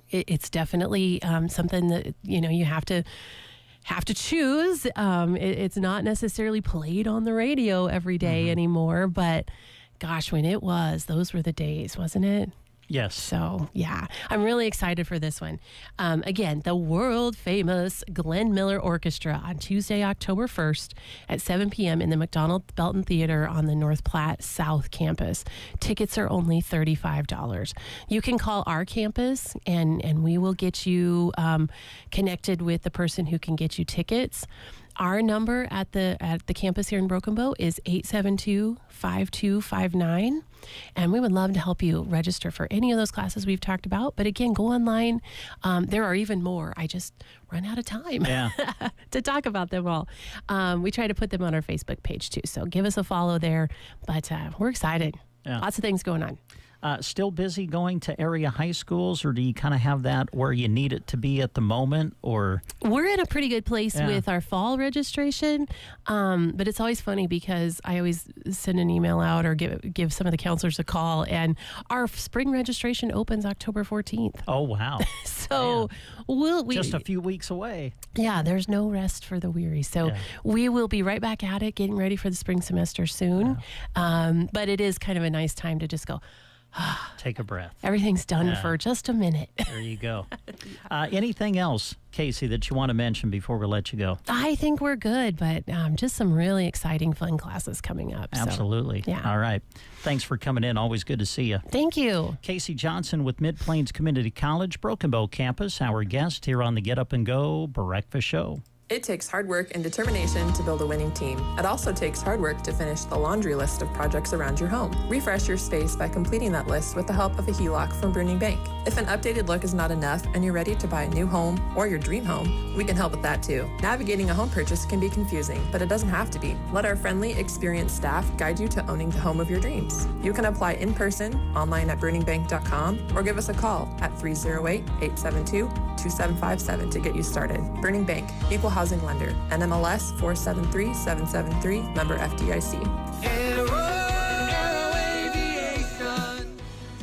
it's definitely something that you have to choose. It's not necessarily played on the radio every day anymore, but gosh, when it was, those were the days, wasn't it? Yes. So, yeah, I'm really excited for this one. Again, the world famous Glenn Miller Orchestra on Tuesday, October 1st at 7 p.m. in the McDonald Belton Theater on the North Platte South Campus. Tickets are only $35. You can call our campus and we will get you connected with the person who can get you tickets. Our number at the campus here in Broken Bow is 872-5259, and we would love to help you register for any of those classes we've talked about. But again, go online. There are even more. I just run out of time to talk about them all. We try to put them on our Facebook page too, so give us a follow there. But we're excited. Lots of things going on. Still busy going to area high schools, or do you kind of have that where you need it to be at the moment? Or we're in a pretty good place with our fall registration, but it's always funny because I always send an email out or give some of the counselors a call, and our spring registration opens October 14th. Oh, wow. So we'll just a few weeks away. Yeah, there's no rest for the weary. So we will be right back at it, getting ready for the spring semester soon. But it is kind of a nice time to just go, take a breath. Everything's done for just a minute. There you go. Anything else, Casey, that you want to mention before we let you go? I think we're good, but just some really exciting, fun classes coming up. Absolutely. So, yeah. All right. Thanks for coming in. Always good to see you. Thank you. Casey Johnson with Mid-Plains Community College, Broken Bow campus, our guest here on the Get Up and Go Breakfast Show. It takes hard work and determination to build a winning team. It also takes hard work to finish the laundry list of projects around your home. Refresh your space by completing that list with the help of a HELOC from Burning Bank. If an updated look is not enough and you're ready to buy a new home or your dream home, we can help with that too. Navigating a home purchase can be confusing, but it doesn't have to be. Let our friendly, experienced staff guide you to owning the home of your dreams. You can apply in person, online at burningbank.com, or give us a call at 308-872-2757 to get you started. Burning Bank, Equal Housing Lender, NMLS 473773, member FDIC.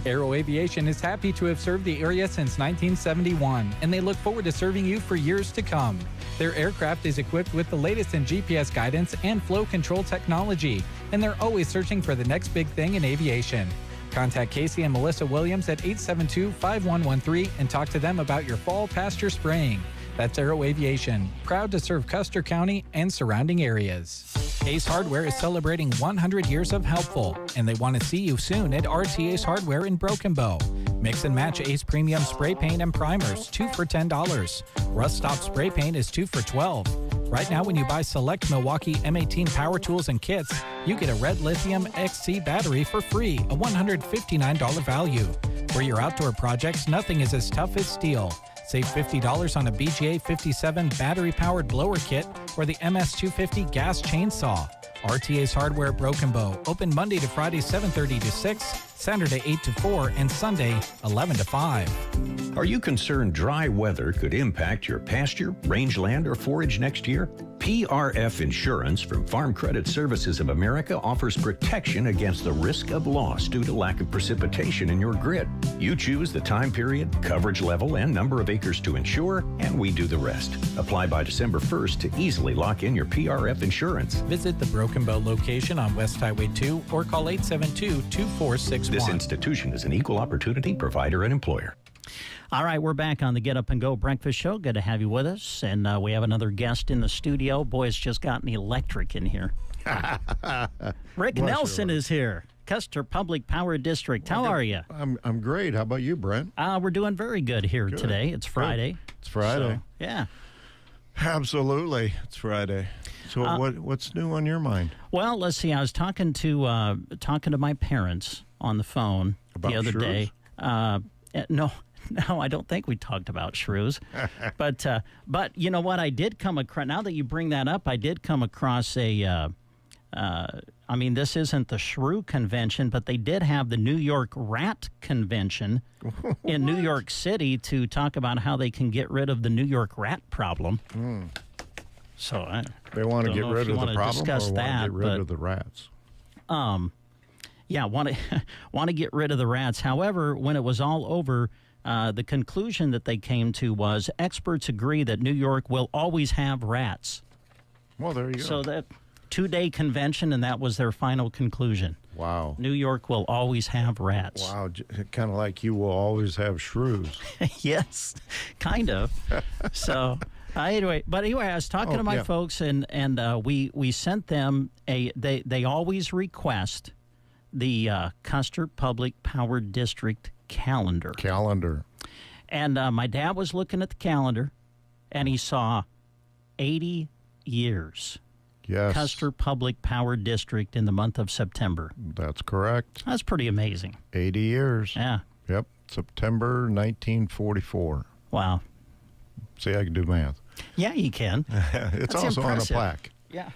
Aero Aviation is happy to have served the area since 1971, and they look forward to serving you for years to come. Their aircraft is equipped with the latest in GPS guidance and flow control technology, and they're always searching for the next big thing in aviation. Contact Casey and Melissa Williams at 872-5113 and talk to them about your fall pasture spraying. That's Aero Aviation, proud to serve Custer County and surrounding areas. Ace Hardware is celebrating 100 years of helpful, and they want to see you soon at RTA's Hardware in Broken Bow. Mix and match Ace Premium Spray Paint and Primers, 2 for $10. Rust Stop Spray Paint is 2 for $12. Right now, when you buy select Milwaukee M18 power tools and kits, you get a red lithium XC battery for free, a $159 value. For your outdoor projects, nothing is as tough as steel. Save $50 on a BGA 57 battery-powered blower kit or the MS250 gas chainsaw. RTA's Hardware Broken Bow, open Monday to Friday 7:30 to 6, Saturday 8 to 4, and Sunday 11 to 5. Are you concerned dry weather could impact your pasture, rangeland, or forage next year? PRF Insurance from Farm Credit Services of America offers protection against the risk of loss due to lack of precipitation in your grid. You choose the time period, coverage level, and number of acres to insure, and we do the rest. Apply by December 1st to easily lock in your PRF insurance. Visit the Broken Bow location on West Highway 2 or call 872-2461. This institution is an equal opportunity provider and employer. All right, we're back on the Get Up and Go Breakfast Show. Good to have you with us. And we have another guest in the studio. Boy, it's just gotten electric in here. Rick Nelson is here, Custer Public Power District. How are you? I'm great. How about you, Brent? We're doing very good here today. It's Friday. It's Friday. So, yeah. Absolutely. It's Friday. So what's new on your mind? Well, let's see. I was talking to my parents on the phone about the other shrews? Day. No, I don't think we talked about shrews. But you know what? I did come across, now that you bring that up, I did come across this isn't the shrew convention, but they did have the New York Rat Convention in New York City to talk about how they can get rid of the New York rat problem. So they want to get rid of the problem or want to get rid of the rats? Yeah, want to get rid of the rats. However, when it was all over, the conclusion that they came to was experts agree that New York will always have rats. Well, there you go. So that 2-day convention, and that was their final conclusion. Wow. New York will always have rats. Wow, kind of like you will always have shrews. Yes, kind of. So anyway, I was talking to my folks, and we sent them they always request the Custer Public Power District calendar. And my dad was looking at the calendar, and he saw 80 years. Yes. Custer Public Power District in the month of September. That's correct. That's pretty amazing. 80 years. Yeah. Yep. September 1944. Wow. See, I can do math. Yeah, you can. It's That's also impressive. On a plaque. Yeah.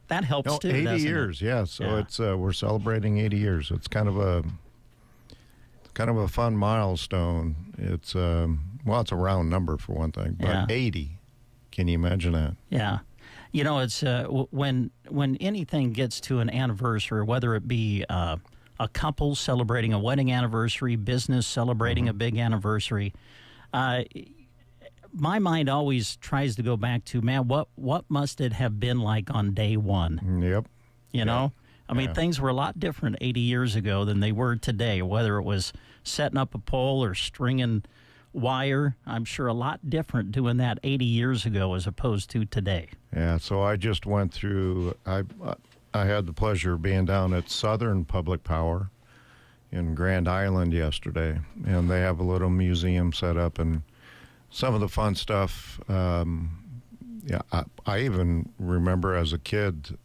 That helps too. 80 doesn't years, it? yeah. So it's we're celebrating 80 years. It's kind of a kind of a fun milestone. It's it's a round number for one thing, but 80. Can you imagine that? Yeah. You know, it's when anything gets to an anniversary, whether it be a couple celebrating a wedding anniversary, business celebrating a big anniversary, my mind always tries to go back to, man, what must it have been like on day one? Yep. You know? I mean, things were a lot different 80 years ago than they were today, whether it was setting up a pole or stringing wire. I'm sure a lot different doing that 80 years ago as opposed to today. Yeah, so I just went through, I had the pleasure of being down at Southern Public Power in Grand Island yesterday, and they have a little museum set up, and some of the fun stuff, I even remember as a kid,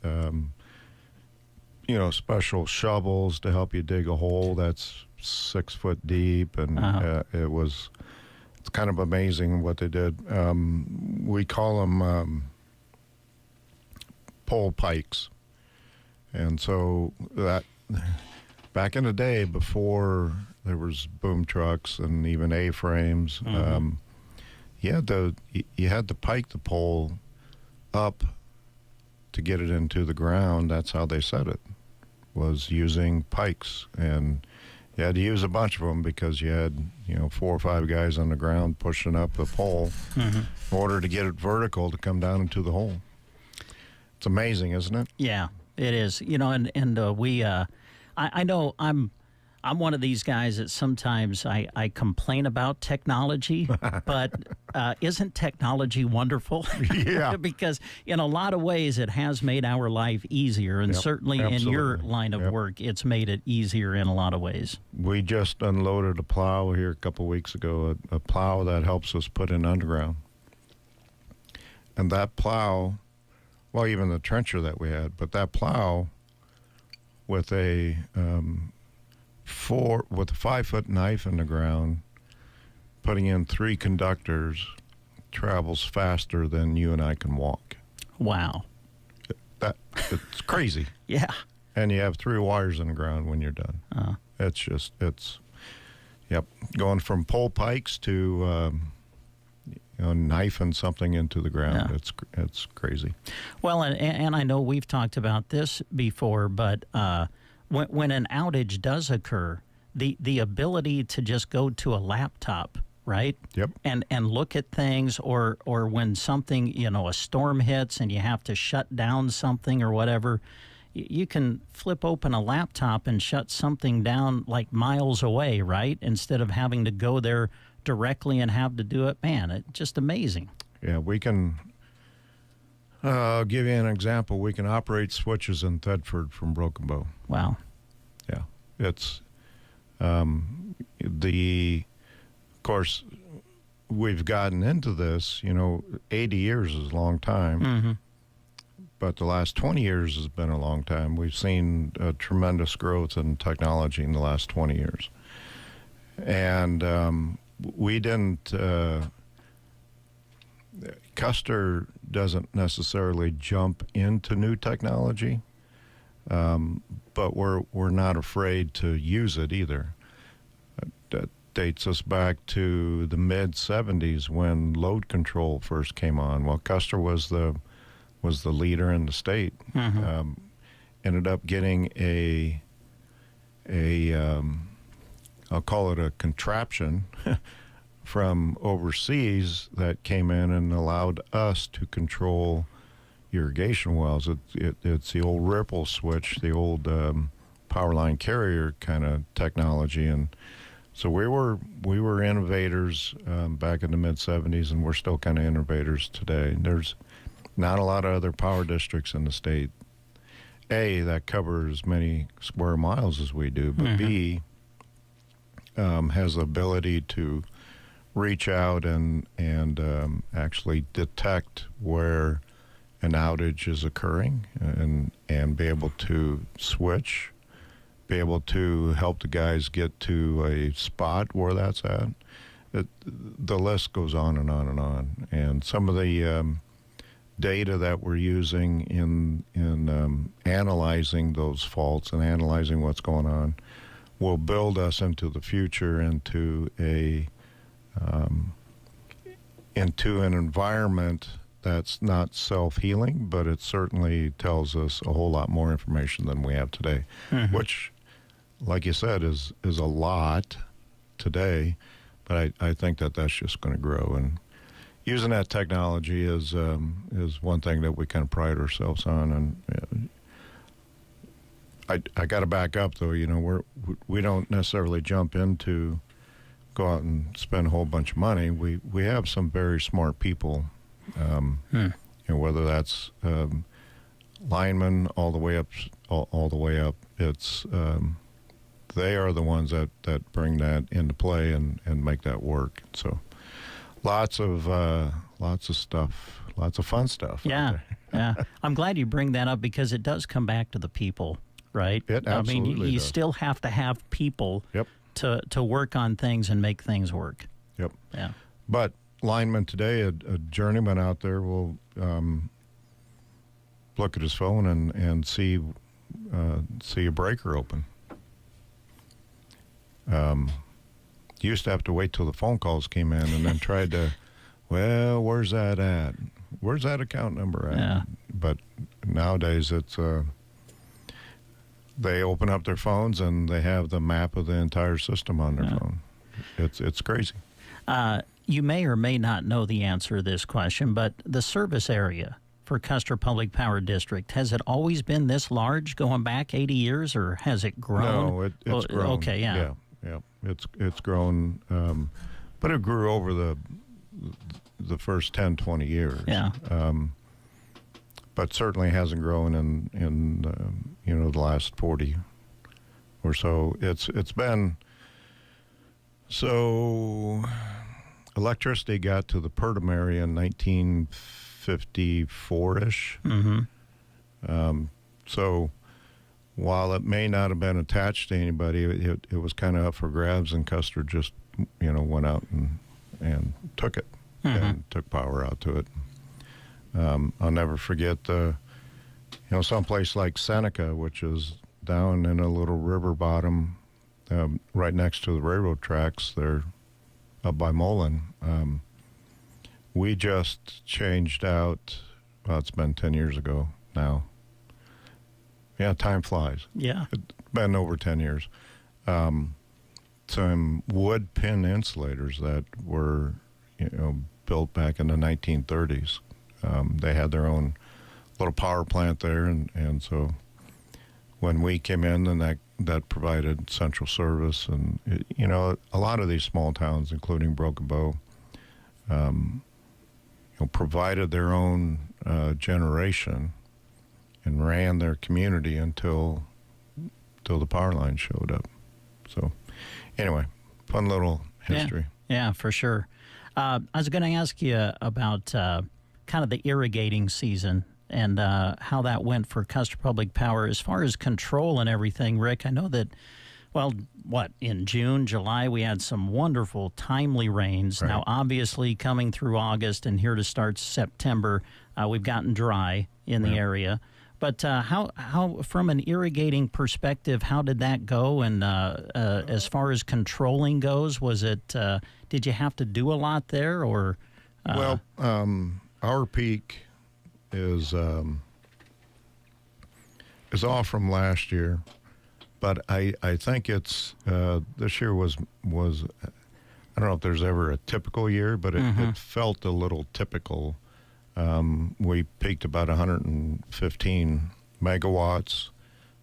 special shovels to help you dig a hole that's 6 foot deep, and it's kind of amazing what they did. We call them pole pikes, and so that back in the day before there was boom trucks and even A-frames, you had to pike the pole up to get it into the ground. That's how they set it, was using pikes, and you had to use a bunch of them because you had 4 or 5 guys on the ground pushing up the pole in order to get it vertical to come down into the hole. It's amazing, isn't it? Yeah, it is. I know I'm one of these guys that sometimes I complain about technology, but isn't technology wonderful? Yeah. Because in a lot of ways it has made our life easier, and certainly in your line of work, it's made it easier in a lot of ways. We just unloaded a plow here a couple weeks ago, a plow that helps us put in underground. And that plow, well, even the trencher that we had, but that plow with a 5-foot knife in the ground, putting in 3 conductors, travels faster than you and I can walk. Wow. It's crazy. Yeah. And you have 3 wires in the ground when you're done. Going from pole pikes to knifing something into the ground. Yeah. It's crazy. Well, and I know we've talked about this before, but when an outage does occur, the ability to just go to a laptop, right? Yep. And look at things, or when something, a storm hits and you have to shut down something or whatever, you can flip open a laptop and shut something down like miles away, right? Instead of having to go there directly and have to do it. Man, it's just amazing. Yeah, we can. I'll give you an example. We can operate switches in Thedford from Broken Bow. Wow. Yeah, it's of course, we've gotten into this. 80 years is a long time, but the last 20 years has been a long time. We've seen a tremendous growth in technology in the last 20 years, and we didn't. Custer doesn't necessarily jump into new technology, but we're not afraid to use it either. That dates us back to the mid-'70s when load control first came on. Well, Custer was the leader in the state. Ended up getting I'll call it a contraption from overseas that came in and allowed us to control irrigation wells. It's the old ripple switch, the old power line carrier kind of technology, and so we were innovators back in the mid-'70s, and we're still kind of innovators today. There's not a lot of other power districts in the state, A, that cover as many square miles as we do, but B, has the ability to reach out and actually detect where an outage is occurring and be able to switch, be able to help the guys get to a spot where that's at. The list goes on and on and on. And some of the data that we're using in analyzing those faults and analyzing what's going on, will build us into the future, into an environment that's not self-healing, but it certainly tells us a whole lot more information than we have today, which, like you said, is a lot today, but I think that's just going to grow. And using that technology is one thing that we kind of pride ourselves on. And I got to back up, though. We don't necessarily jump into go out and spend a whole bunch of money. We have some very smart people, whether that's linemen all the way up, it's they are the ones that bring that into play and make that work. So lots of stuff, lots of fun stuff. Yeah, yeah. I'm glad you bring that up because it does come back to the people, right? It absolutely you does. still have to have people. Yep. To work on things and make things work. Yep. Yeah. But lineman today, a journeyman out there will look at his phone and see a breaker open. Used to have to wait till the phone calls came in and then tried to, well, where's that at? Where's that account number at? Yeah. But nowadays it's they open up their phones and they have the map of the entire system on their phone. It's crazy. You may or may not know the answer to this question, but the service area for Custer Public Power District, has it always been this large going back 80 years, or has it grown? No, it's grown. Okay, yeah. Yeah. It's grown, but it grew over the first 10, 20 years. Yeah. But certainly hasn't grown in the last 40 or so. It's been so. Electricity got to the Purdom area in 1954-ish. So while it may not have been attached to anybody, it was kind of up for grabs, and Custer just went out and took it and took power out to it. I'll never forget someplace like Seneca, which is down in a little river bottom right next to the railroad tracks there up by Mullen. We just changed out, well, it's been 10 years ago now. Yeah, time flies. Yeah. It's been over 10 years. Some wood pin insulators that were built back in the 1930s. They had their own little power plant there, and so when we came in, then that provided central service, and a lot of these small towns, including Broken Bow, provided their own generation and ran their community until the power line showed up. So anyway, fun little history. Yeah, for sure. I was going to ask you about kind of the irrigating season and how that went for Custer Public Power. As far as control and everything, Rick, I know that, in June, July, we had some wonderful, timely rains. Right. Now, obviously, coming through August and here to start September, we've gotten dry in the area. But how, from an irrigating perspective, how did that go? And as far as controlling goes, was it, did you have to do a lot there, or? Our peak is off from last year, but I think it's this year was I don't know if there's ever a typical year, but it felt a little typical. We peaked about 115 megawatts.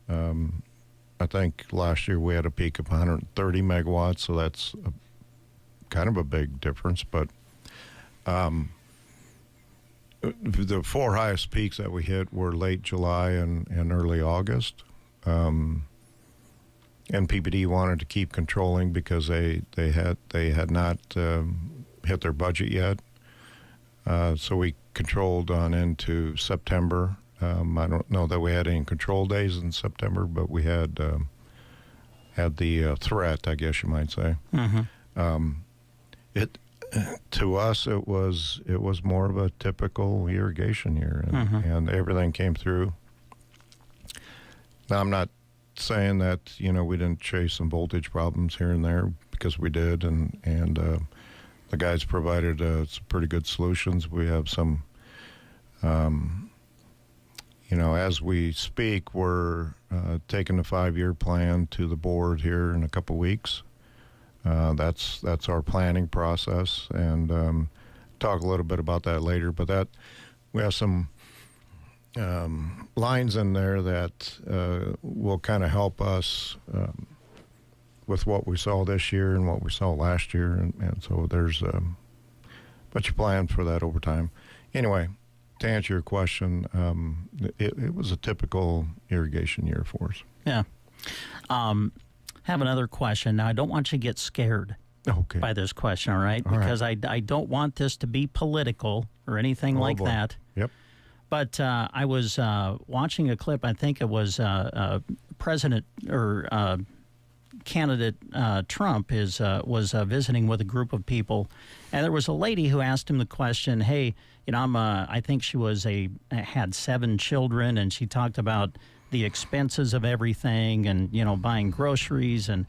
I think last year we had a peak of 130 megawatts, so that's kind of a big difference. But the four highest peaks that we hit were late July and early August. NPPD wanted to keep controlling because they had not hit their budget yet. So we controlled on into September. I don't know that we had any control days in September, but we had the threat, I guess you might say. To us, it was more of a typical irrigation year, and everything came through. Now, I'm not saying that, we didn't chase some voltage problems here and there, because we did, and the guys provided some pretty good solutions. We have some, as we speak, we're taking the 5-year plan to the board here in a couple weeks. That's our planning process, and talk a little bit about that later. But that we have some lines in there that will kind of help us with what we saw this year and what we saw last year, and so there's but you plan for that over time. Anyway, to answer your question, it was a typical irrigation year for us. Yeah. Have another question. Now, I don't want you to get scared by this question, all right? Because I don't want this to be political or anything like that. Yep. But I was watching a clip. I think it was President or candidate Trump was visiting with a group of people, and there was a lady who asked him the question, "Hey, I think she had 7 children, and she talked about the expenses of everything, and buying groceries, and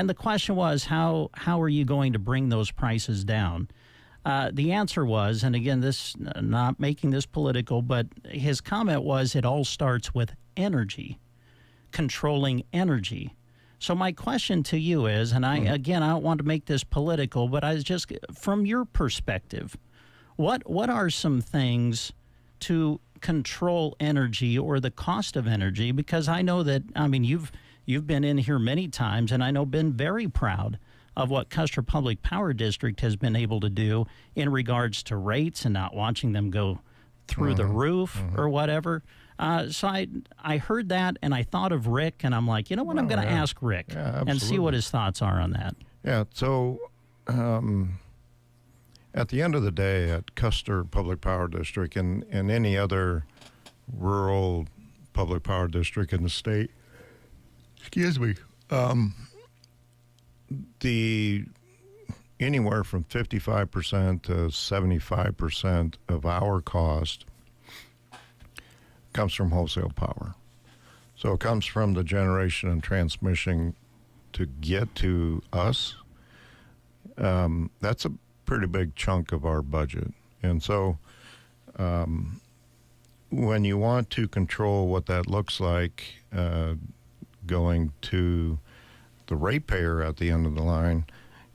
the question was, how are you going to bring those prices down?" The answer was, and again, this not making this political, but his comment was, it all starts with energy, controlling energy. So my question to you is, and I don't want to make this political, but I was just, from your perspective, what are some things to control energy or the cost of energy? Because I know that, you've been in here many times, and I know been very proud of what Custer Public Power District has been able to do in regards to rates and not watching them go through the roof or whatever. So I heard that, and I thought of Rick, and I'm like, I'm going to ask Rick and see what his thoughts are on that. Yeah, so at the end of the day, at Custer Public Power District and any other rural public power district in the state, the anywhere from 55% to 75% of our cost comes from wholesale power. So it comes from the generation and transmission to get to us. That's a pretty big chunk of our budget. And so when you want to control what that looks like, going to the ratepayer at the end of the line,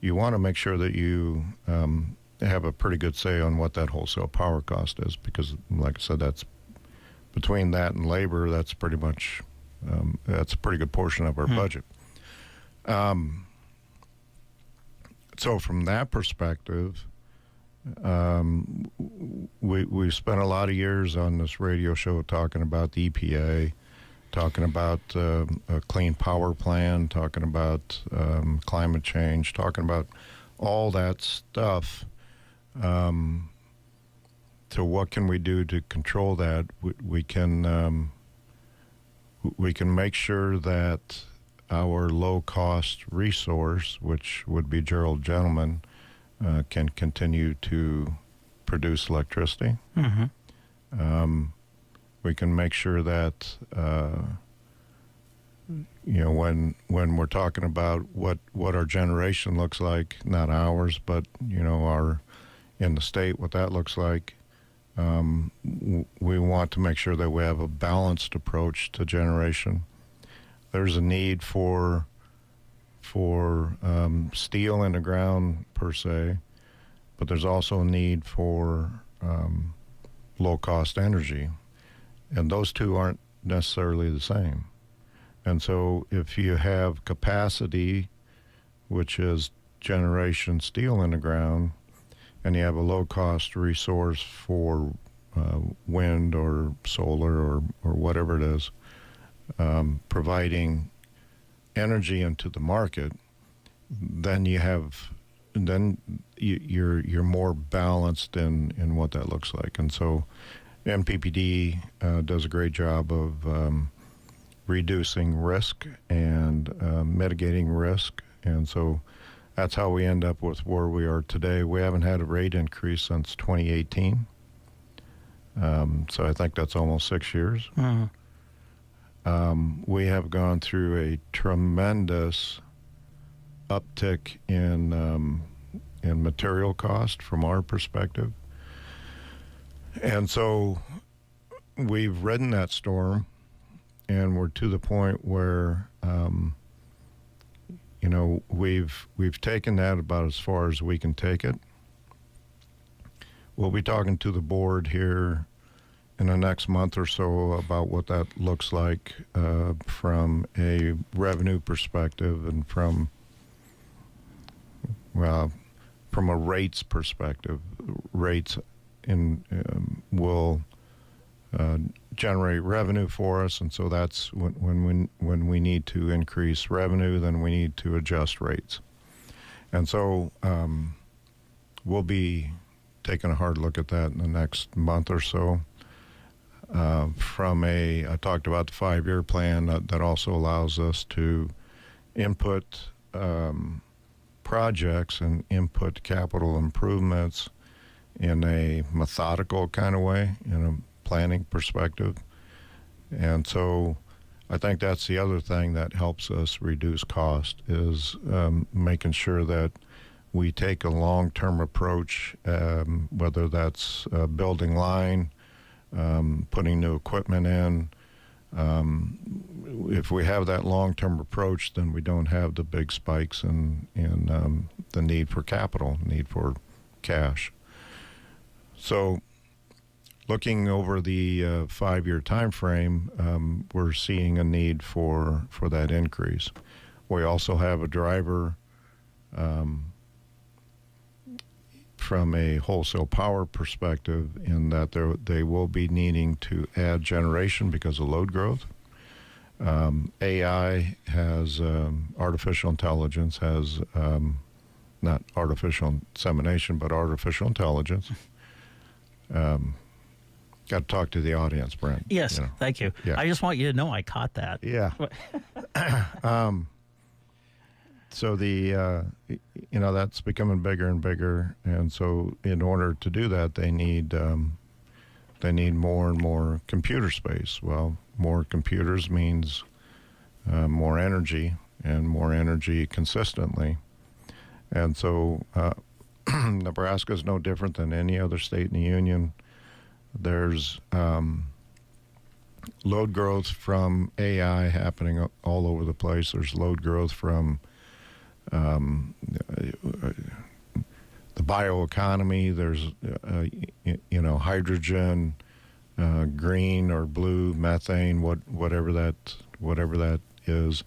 you want to make sure that you have a pretty good say on what that wholesale power cost is, because, like I said, that's between that and labor, that's pretty much that's a pretty good portion of our budget. So from that perspective, we spent a lot of years on this radio show talking about the EPA, talking about a clean power plan, talking about climate change, talking about all that stuff. So what can we do to control that? We can make sure that our low-cost resource, which would be Gerald Gentleman, can continue to produce electricity. We can make sure that when we're talking about what our generation looks like, not ours, but our in the state, what that looks like. We want to make sure that we have a balanced approach to generation. There's a need for steel in the ground per se, but there's also a need for low-cost energy, and those two aren't necessarily the same. And so if you have capacity, which is generation steel in the ground, and you have a low-cost resource for wind or solar or whatever it is, providing energy into the market, then you're more balanced in what that looks like. And so MPPD does a great job of reducing risk and mitigating risk, and so that's how we end up with where we are today. We haven't had a rate increase since 2018, so I think that's almost 6 years. we have gone through a tremendous uptick in material cost from our perspective. And so we've ridden that storm, and we're to the point where, we've taken that about as far as we can take it. We'll be talking to the board here in the next month or so about what that looks like from a revenue perspective and from a rates perspective. Rates will generate revenue for us, and so that's when we need to increase revenue, then we need to adjust rates. And so we'll be taking a hard look at that in the next month or so. I talked about the 5-year plan that also allows us to input projects and input capital improvements in a methodical kind of way, in a planning perspective. And so I think that's the other thing that helps us reduce cost is making sure that we take a long-term approach, whether that's building line, putting new equipment in. If we have that long-term approach, then we don't have the big spikes in the need for capital, need for cash. So looking over the 5-year time frame, we're seeing a need for that increase. We also have a driver from a wholesale power perspective in that they will be needing to add generation because of load growth. AI has artificial intelligence has not artificial insemination, but artificial intelligence. Got to talk to the audience, Brent. Yes, thank you. Yeah. I just want you to know I caught that. Yeah. So that's becoming bigger and bigger, and so in order to do that, they need more and more computer space. Well, more computers means more energy, and more energy consistently. And so Nebraska is no different than any other state in the union. There's load growth from AI happening all over the place. There's load growth from the bioeconomy. There's hydrogen, green or blue, methane, whatever that is.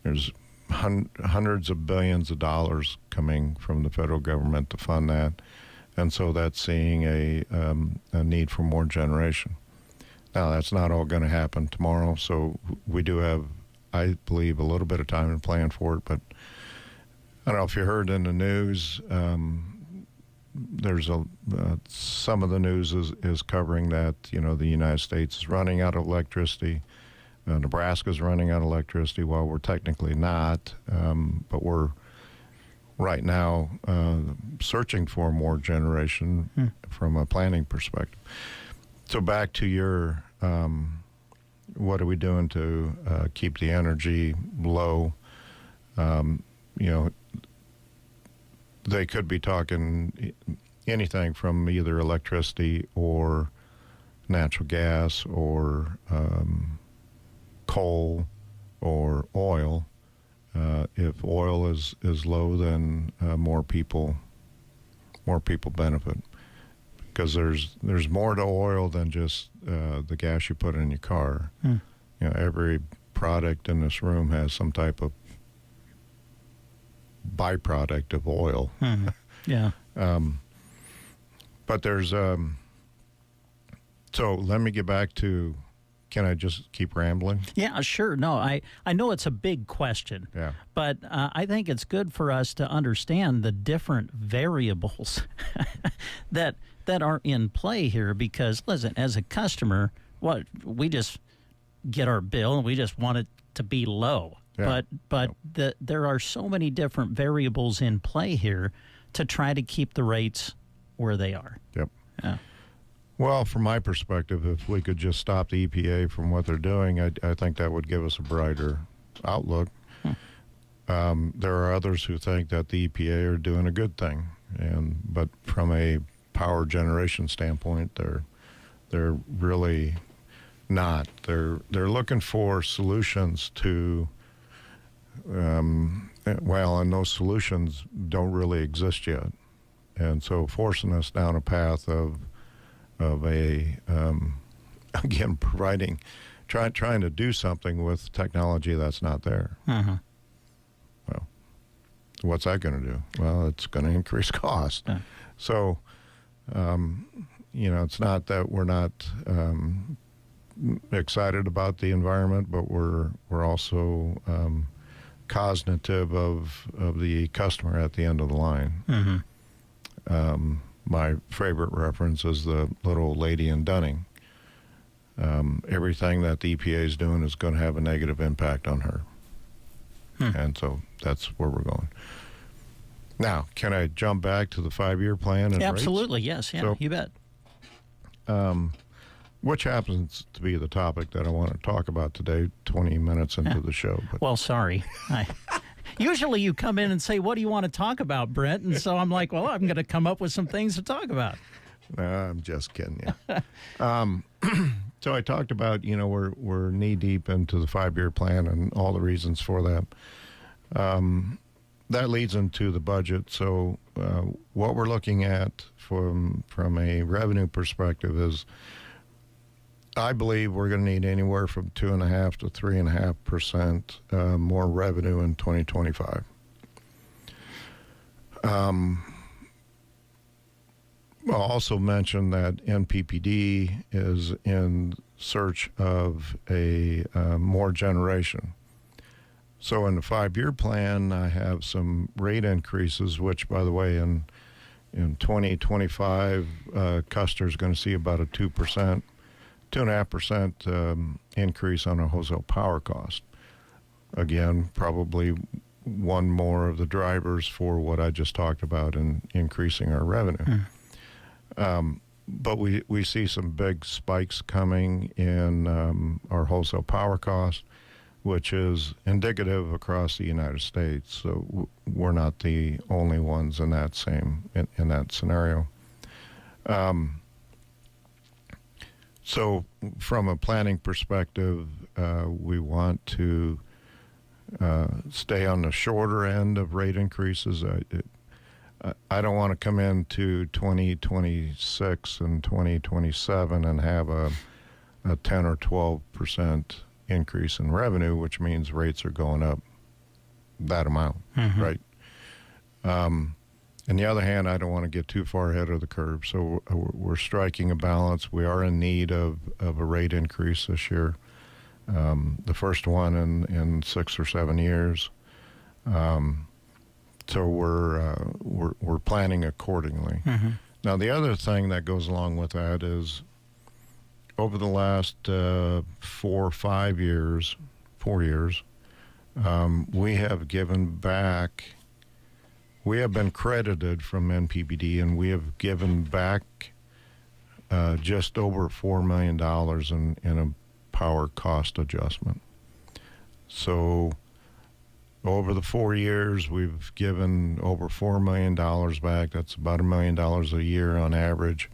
There's hundreds of billions of dollars coming from the federal government to fund that, and so that's seeing a need for more generation. Now, that's not all going to happen tomorrow, so we do have, I believe, a little bit of time to plan for it. But I don't know if you heard in the news, there's some of the news is covering that the United States is running out of electricity. Nebraska's running out of electricity. Well, we're technically not, but we're right now searching for more generation from a planning perspective. So back to your, what are we doing to keep the energy low? They could be talking anything from either electricity or natural gas or coal or oil. If oil is low, then more people benefit, because there's more to oil than just the gas you put in your car. Every product in this room has some type of byproduct of oil. Yeah. But there's so let me get back to, can I just keep rambling? Yeah, sure. No, I know it's a big question. Yeah. But I think it's good for us to understand the different variables that are in play here, because listen, as a customer, we just get our bill and we just want it to be low. Yeah. But there are so many different variables in play here to try to keep the rates where they are. Yep. Yeah. Well, from my perspective, if we could just stop the EPA from what they're doing, I think that would give us a brighter outlook. There are others who think that the EPA are doing a good thing, but from a power generation standpoint, they're really not. They're looking for solutions to, and those solutions don't really exist yet, and so forcing us down a path of again trying to do something with technology that's not there. Uh-huh. Well, what's that going to do? Well, it's going to increase cost. Yeah. So, it's not that we're not excited about the environment, but we're also cognitive of the customer at the end of the line. Mm-hmm. My favorite reference is the little lady in Dunning. Everything that the EPA is doing is going to have a negative impact on her. And so that's where we're going. Now, can I jump back to the 5-year plan? And absolutely, rates? Yes. Yeah, So, you bet. Which happens to be the topic that I want to talk about today, 20 minutes into the show. But Well, sorry. Usually you come in and say, what do you want to talk about, Brent? And so I'm like, well, I'm going to come up with some things to talk about. I'm just kidding you. So I talked about, we're knee-deep into the 5-year plan and all the reasons for that. That leads into the budget. So what we're looking at from a revenue perspective is, I believe we're going to need anywhere from 2.5% to 3.5% more revenue in 2025. I'll also mention that NPPD is in search of a more generation. So in the 5-year plan, I have some rate increases, which, by the way, in 2025, Custer is going to see about a 2.5% increase on a wholesale power cost. Again, probably one more of the drivers for what I just talked about in increasing our revenue. But we see some big spikes coming in our wholesale power cost, which is indicative across the United States. So we're not the only ones in that scenario. So from a planning perspective, we want to stay on the shorter end of rate increases. I don't want to come into 2026 and 2027 and have a 10 or 12% increase in revenue, which means rates are going up that amount, right? On the other hand, I don't want to get too far ahead of the curve. So we're striking a balance. We are in need of a rate increase this year, the first one in 6 or 7 years. So we're planning accordingly. Now, the other thing that goes along with that is over the last 4 years, we have given back. We have been credited from NPPD, and we have given back just over $4 million in a power cost adjustment. So over the 4 years, we've given over $4 million back. That's about $1 million a year on average,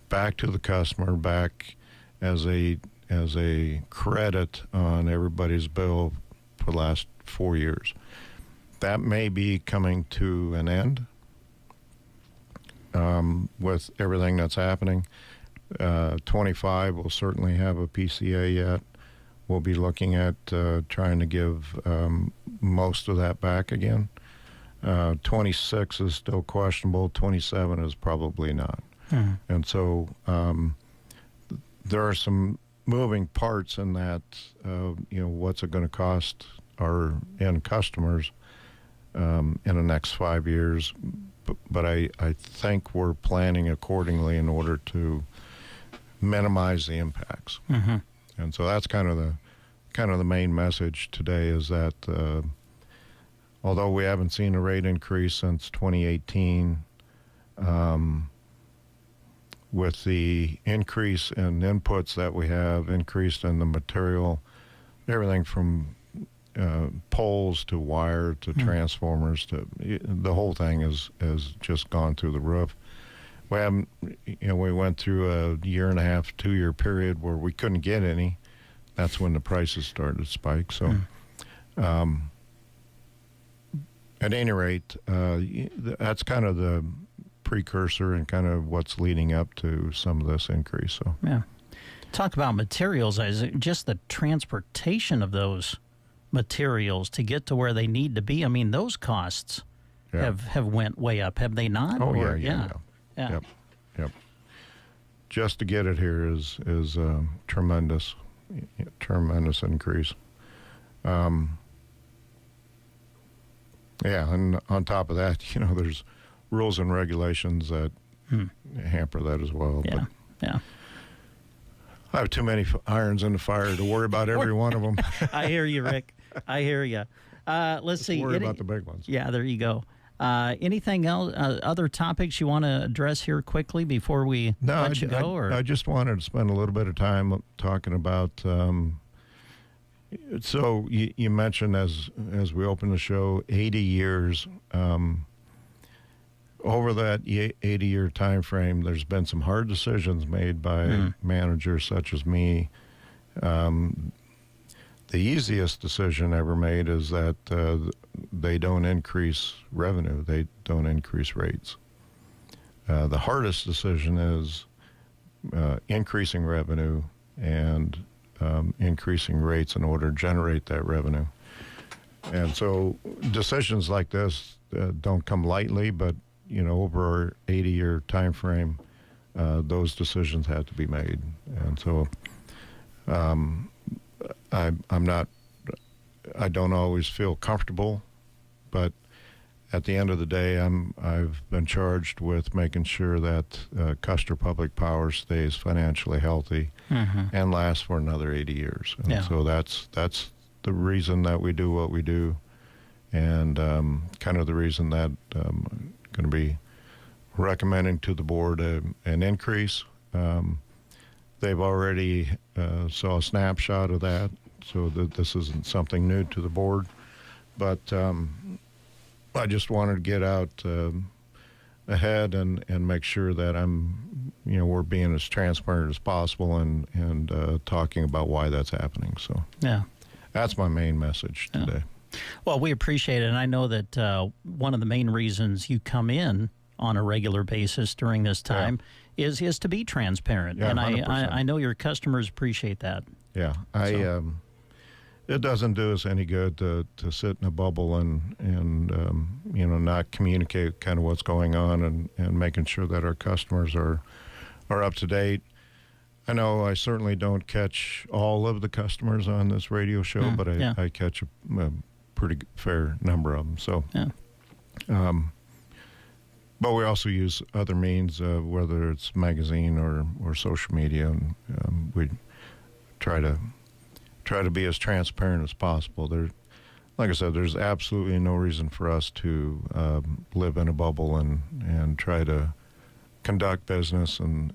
back to the customer, back as a credit on everybody's bill for the last 4 years. That may be coming to an end with everything that's happening. 25 will certainly have a PCA yet. We'll be looking at trying to give most of that back again. 26 is still questionable. 27 is probably not. And so there are some moving parts in that, what's it going to cost our end customers in the next 5 years. But I think we're planning accordingly in order to minimize the impacts. And so that's kind of the main message today is that although we haven't seen a rate increase since 2018, with the increase in inputs that we have, increased in the material, everything from poles to wire to transformers to the whole thing has just gone through the roof. We haven't, we went through a 1.5 to 2 year period where we couldn't get any. That's when the prices started to spike. So, at any rate, that's kind of the precursor and kind of what's leading up to some of this increase. So, yeah. Talk about materials. Just the transportation of those materials to get to where they need to be. I mean, those costs have went way up, have they not? Oh, yeah. Yep. Just to get it here is tremendous increase. And on top of that, there's rules and regulations that hamper that as well. Yeah. I have too many irons in the fire to worry about every one of them. I hear you, Rick. I hear you. Let's see. Worry about the big ones. Yeah, there you go. Anything else? Other topics you want to address here quickly before we let you go? I just wanted to spend a little bit of time talking about. So you mentioned as we opened the show, 80 years. Over that 80-year time frame, there's been some hard decisions made by managers such as me. The easiest decision ever made is that they don't increase revenue. They don't increase rates. The hardest decision is increasing revenue and increasing rates in order to generate that revenue. And so decisions like this don't come lightly, but over our 80-year time frame, those decisions have to be made. And so I don't always feel comfortable, but at the end of the day, I've been charged with making sure that Custer Public Power stays financially healthy and lasts for another 80 years. And so that's the reason that we do what we do, and kind of the reason that I'm going to be recommending to the board an increase. They've already saw a snapshot of that, so that this isn't something new to the board. But I just wanted to get out ahead and make sure that we're being as transparent as possible and talking about why that's happening. So that's my main message today. Well, we appreciate it, and I know that one of the main reasons you come in on a regular basis during this time is to be transparent, and 100%. I know your customers appreciate that. Yeah, it doesn't do us any good to sit in a bubble and not communicate kind of what's going on and making sure that our customers are up to date. I know I certainly don't catch all of the customers on this radio show, but I catch a pretty fair number of them. So, but we also use other means, whether it's magazine or social media, and we try to be as transparent as possible. Like I said, there's absolutely no reason for us to live in a bubble and try to conduct business and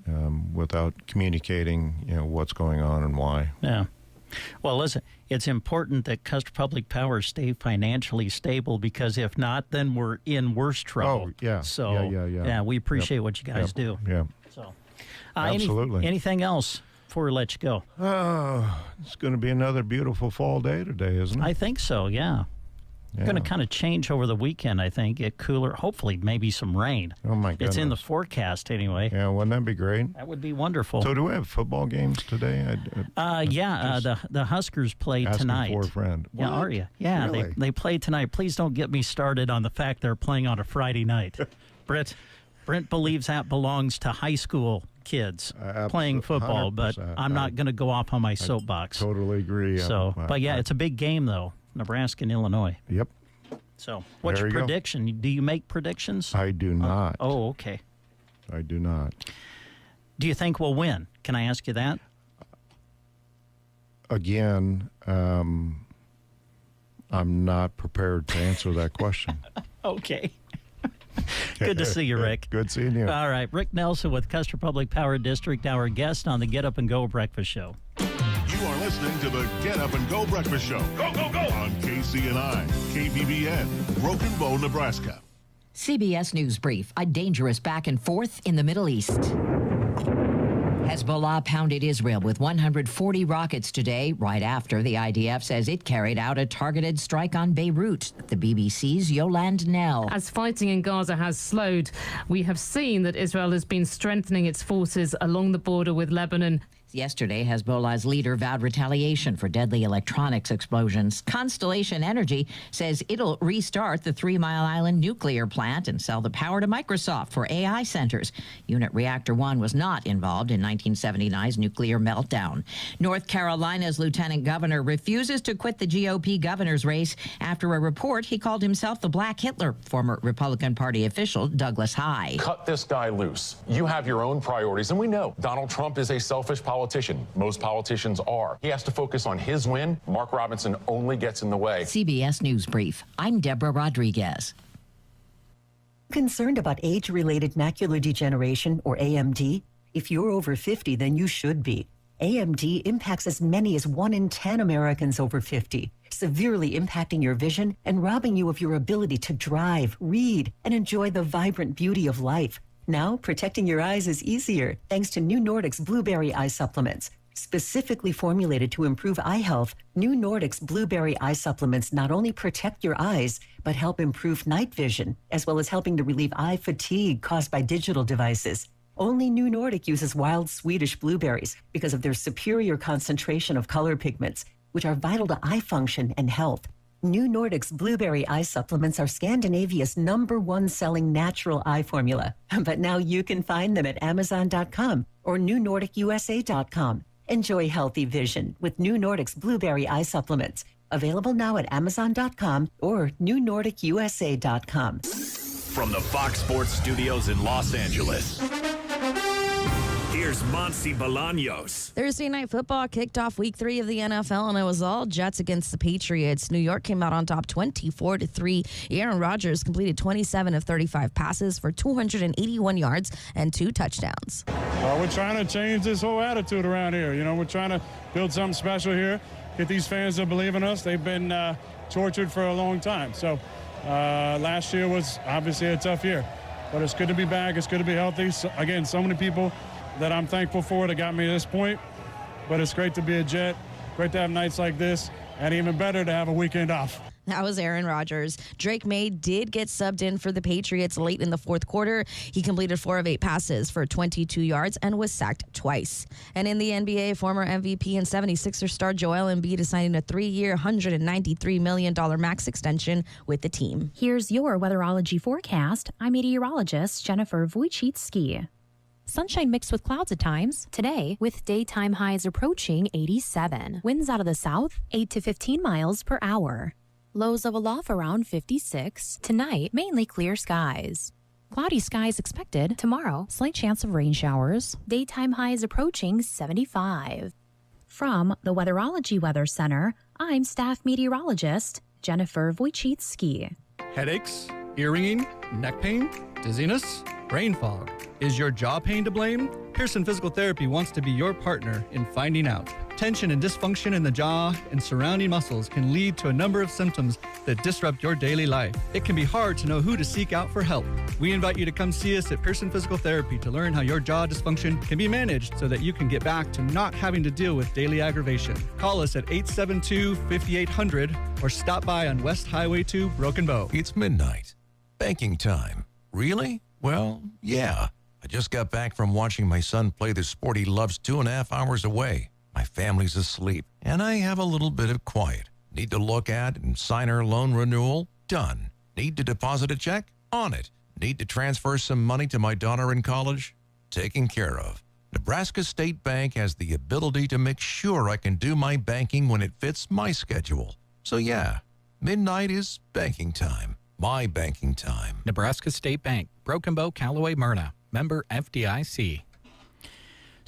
without communicating, what's going on and why. Yeah. Well, listen, it's important that Custer Public Power stay financially stable, because if not, then we're in worse trouble. Oh, yeah. So, yeah, we appreciate what you guys do. Yeah. So, absolutely. Anything else before we let you go? It's going to be another beautiful fall day today, isn't it? I think so, yeah. Going to kind of change over the weekend, I think. Get cooler, hopefully maybe some rain. Oh, my goodness. It's in the forecast anyway. Yeah, wouldn't that be great? That would be wonderful. So do we have football games today? The Huskers play tonight. For a friend. Yeah, are you? Yeah, really? they play tonight. Please don't get me started on the fact they're playing on a Friday night. Brent believes that belongs to high school kids playing football, 100%. But I'm not going to go off on my soapbox. Totally agree. So, it's a big game, though. Nebraska and Illinois. Yep. So, what's your prediction? Do you make predictions? I do not. Oh, okay. I do not. Do you think we'll win? Can I ask you that? Again, I'm not prepared to answer that question. Okay. Good to see you, Rick. Good seeing you. All right, Rick Nelson with Custer Public Power District, our guest on the Get Up and Go Breakfast Show. You are listening to the Get Up and Go Breakfast Show. Go, go, go! On KCNI, KBBN, Broken Bow, Nebraska. CBS News Brief. A dangerous back and forth in the Middle East. Hezbollah pounded Israel with 140 rockets today, right after the IDF says it carried out a targeted strike on Beirut. The BBC's Yolande Nell. As fighting in Gaza has slowed, we have seen that Israel has been strengthening its forces along the border with Lebanon. Yesterday, Hezbollah's leader vowed retaliation for deadly electronics explosions. Constellation Energy says it'll restart the 3 Mile Island nuclear plant and sell the power to Microsoft for AI centers. Unit Reactor 1 was not involved in 1979's nuclear meltdown. North Carolina's lieutenant governor refuses to quit the GOP governor's race after a report he called himself the Black Hitler. Former Republican Party official Douglas High. Cut this guy loose. You have your own priorities, and we know Donald Trump is a selfish politician. Most politicians are. He has to focus on his win. Mark Robinson only gets in the way. CBS News Brief. I'm Deborah Rodriguez. Concerned about age-related macular degeneration, or AMD? If you're over 50, then you should be. AMD impacts as many as 1 in 10 Americans over 50, severely impacting your vision and robbing you of your ability to drive, read, and enjoy the vibrant beauty of life. Now, protecting your eyes is easier thanks to New Nordic's Blueberry Eye Supplements. Specifically formulated to improve eye health, New Nordic's Blueberry Eye Supplements not only protect your eyes, but help improve night vision, as well as helping to relieve eye fatigue caused by digital devices. Only New Nordic uses wild Swedish blueberries because of their superior concentration of color pigments, which are vital to eye function and health. New Nordic's Blueberry Eye Supplements are Scandinavia's #1 selling natural eye formula. But now you can find them at Amazon.com or NewNordicUSA.com. Enjoy healthy vision with New Nordic's Blueberry Eye Supplements. Available now at Amazon.com or NewNordicUSA.com. From the Fox Sports Studios in Los Angeles, here's Monty Bolaños. Thursday Night Football kicked off Week 3 of the NFL, and it was all Jets against the Patriots. New York came out on top 24-3. Aaron Rodgers completed 27 of 35 passes for 281 yards and 2 touchdowns. We're trying to change this whole attitude around here. You know, we're trying to build something special here, get these fans to believe in us. They've been tortured for a long time. So last year was obviously a tough year, but it's good to be back. It's good to be healthy. So, again, so many people that I'm thankful for that got me to this point, but it's great to be a Jet, great to have nights like this, and even better to have a weekend off. That was Aaron Rodgers. Drake May did get subbed in for the Patriots late in the fourth quarter. He completed 4 of 8 passes for 22 yards and was sacked twice. And in the NBA, former MVP and 76ers star Joel Embiid is signing a 3-year, $193 million max extension with the team. Here's your weatherology forecast. I'm meteorologist Jennifer Wojcicki. Sunshine mixed with clouds at times. Today, with daytime highs approaching 87. Winds out of the south, 8 to 15 miles per hour. Lows level off around 56. Tonight, mainly clear skies. Cloudy skies expected. Tomorrow, slight chance of rain showers. Daytime highs approaching 75. From the Weatherology Weather Center, I'm staff meteorologist Jennifer Wojcicki. Headaches, ear ringing, neck pain, dizziness, brain fog. Is your jaw pain to blame? Pearson Physical Therapy wants to be your partner in finding out. Tension and dysfunction in the jaw and surrounding muscles can lead to a number of symptoms that disrupt your daily life. It can be hard to know who to seek out for help. We invite you to come see us at Pearson Physical Therapy to learn how your jaw dysfunction can be managed so that you can get back to not having to deal with daily aggravation. Call us at 872-5800 or stop by on West Highway 2, Broken Bow. It's midnight. Banking time. Really? Well, yeah. I just got back from watching my son play the sport he loves 2.5 hours away. My family's asleep, and I have a little bit of quiet. Need to look at and sign our loan renewal? Done. Need to deposit a check? On it. Need to transfer some money to my daughter in college? Taken care of. Nebraska State Bank has the ability to make sure I can do my banking when it fits my schedule. So yeah, midnight is banking time. My banking time. Nebraska State Bank, Broken Bow, Callaway, Myrna. Member FDIC.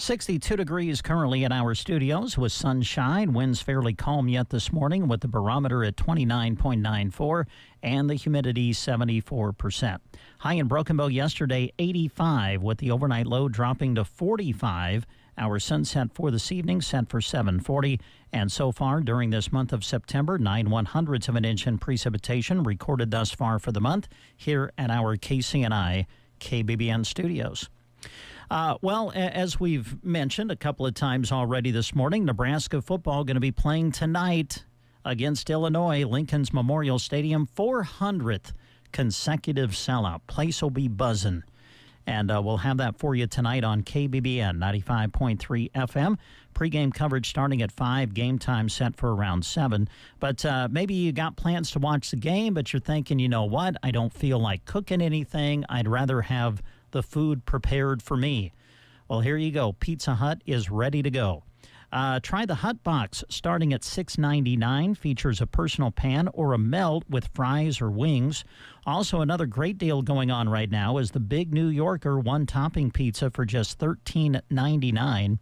62 degrees currently in our studios with sunshine. Winds fairly calm yet this morning with the barometer at 29.94 and the humidity 74%. High in Broken Bow yesterday, 85, with the overnight low dropping to 45. Our sunset for this evening set for 7:40. And so far during this month of September, 9/100ths of an inch in precipitation recorded thus far for the month here at our KCNI KBBN studios. Well, as we've mentioned a couple of times already this morning, Nebraska football going to be playing tonight against Illinois, Lincoln's Memorial Stadium, 400th consecutive sellout. Place will be buzzing. And we'll have that for you tonight on KBBN 95.3 FM. Pre-game coverage starting at 5, game time set for around 7. But maybe you got plans to watch the game, but you're thinking, you know what, I don't feel like cooking anything. I'd rather have the food prepared for me. Well, here you go. Pizza Hut is ready to go. Try the Hut Box starting at $6.99. Features a personal pan or a melt with fries or wings. Also, another great deal going on right now is the Big New Yorker one-topping pizza for just $13.99.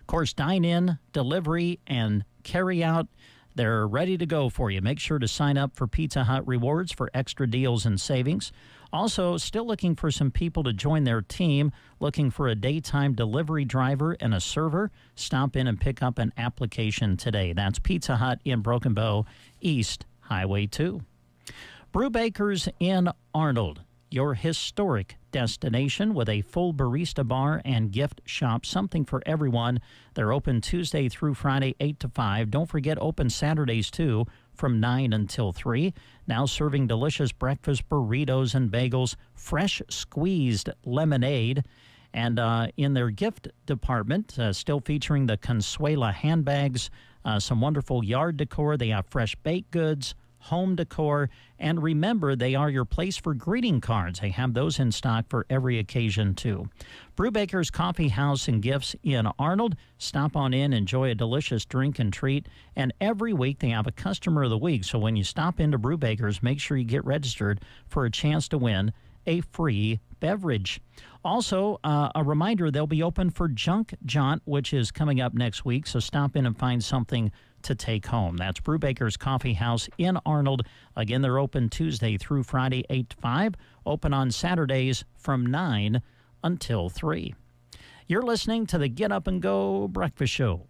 Of course, dine-in, delivery, and carry-out, they're ready to go for you. Make sure to sign up for Pizza Hut Rewards for extra deals and savings. Also, still looking for some people to join their team, looking for a daytime delivery driver and a server. Stop in and pick up an application today. That's Pizza Hut in Broken Bow, East Highway 2. Brewbakers in Arnold, your historic destination with a full barista bar and gift shop, something for everyone. They're open Tuesday through Friday, 8 to 5. Don't forget open Saturdays, too, from 9 until 3. Now serving delicious breakfast burritos and bagels, fresh squeezed lemonade. And in their gift department, still featuring the Consuela handbags, some wonderful yard decor. They have fresh baked goods, home decor, and remember, they are your place for greeting cards. They have those in stock for every occasion, too. Brewbaker's Coffee House and Gifts in Arnold. Stop on in, enjoy a delicious drink and treat. And every week they have a Customer of the Week. So when you stop into Brewbaker's, make sure you get registered for a chance to win a free beverage. Also, a reminder, they'll be open for Junk Jaunt, which is coming up next week. So stop in and find something to take home. That's Brewbaker's Coffee House in Arnold. Again, they're open Tuesday through Friday, 8 to 5. Open on Saturdays from 9 until 3. You're listening to the Get Up and Go Breakfast Show.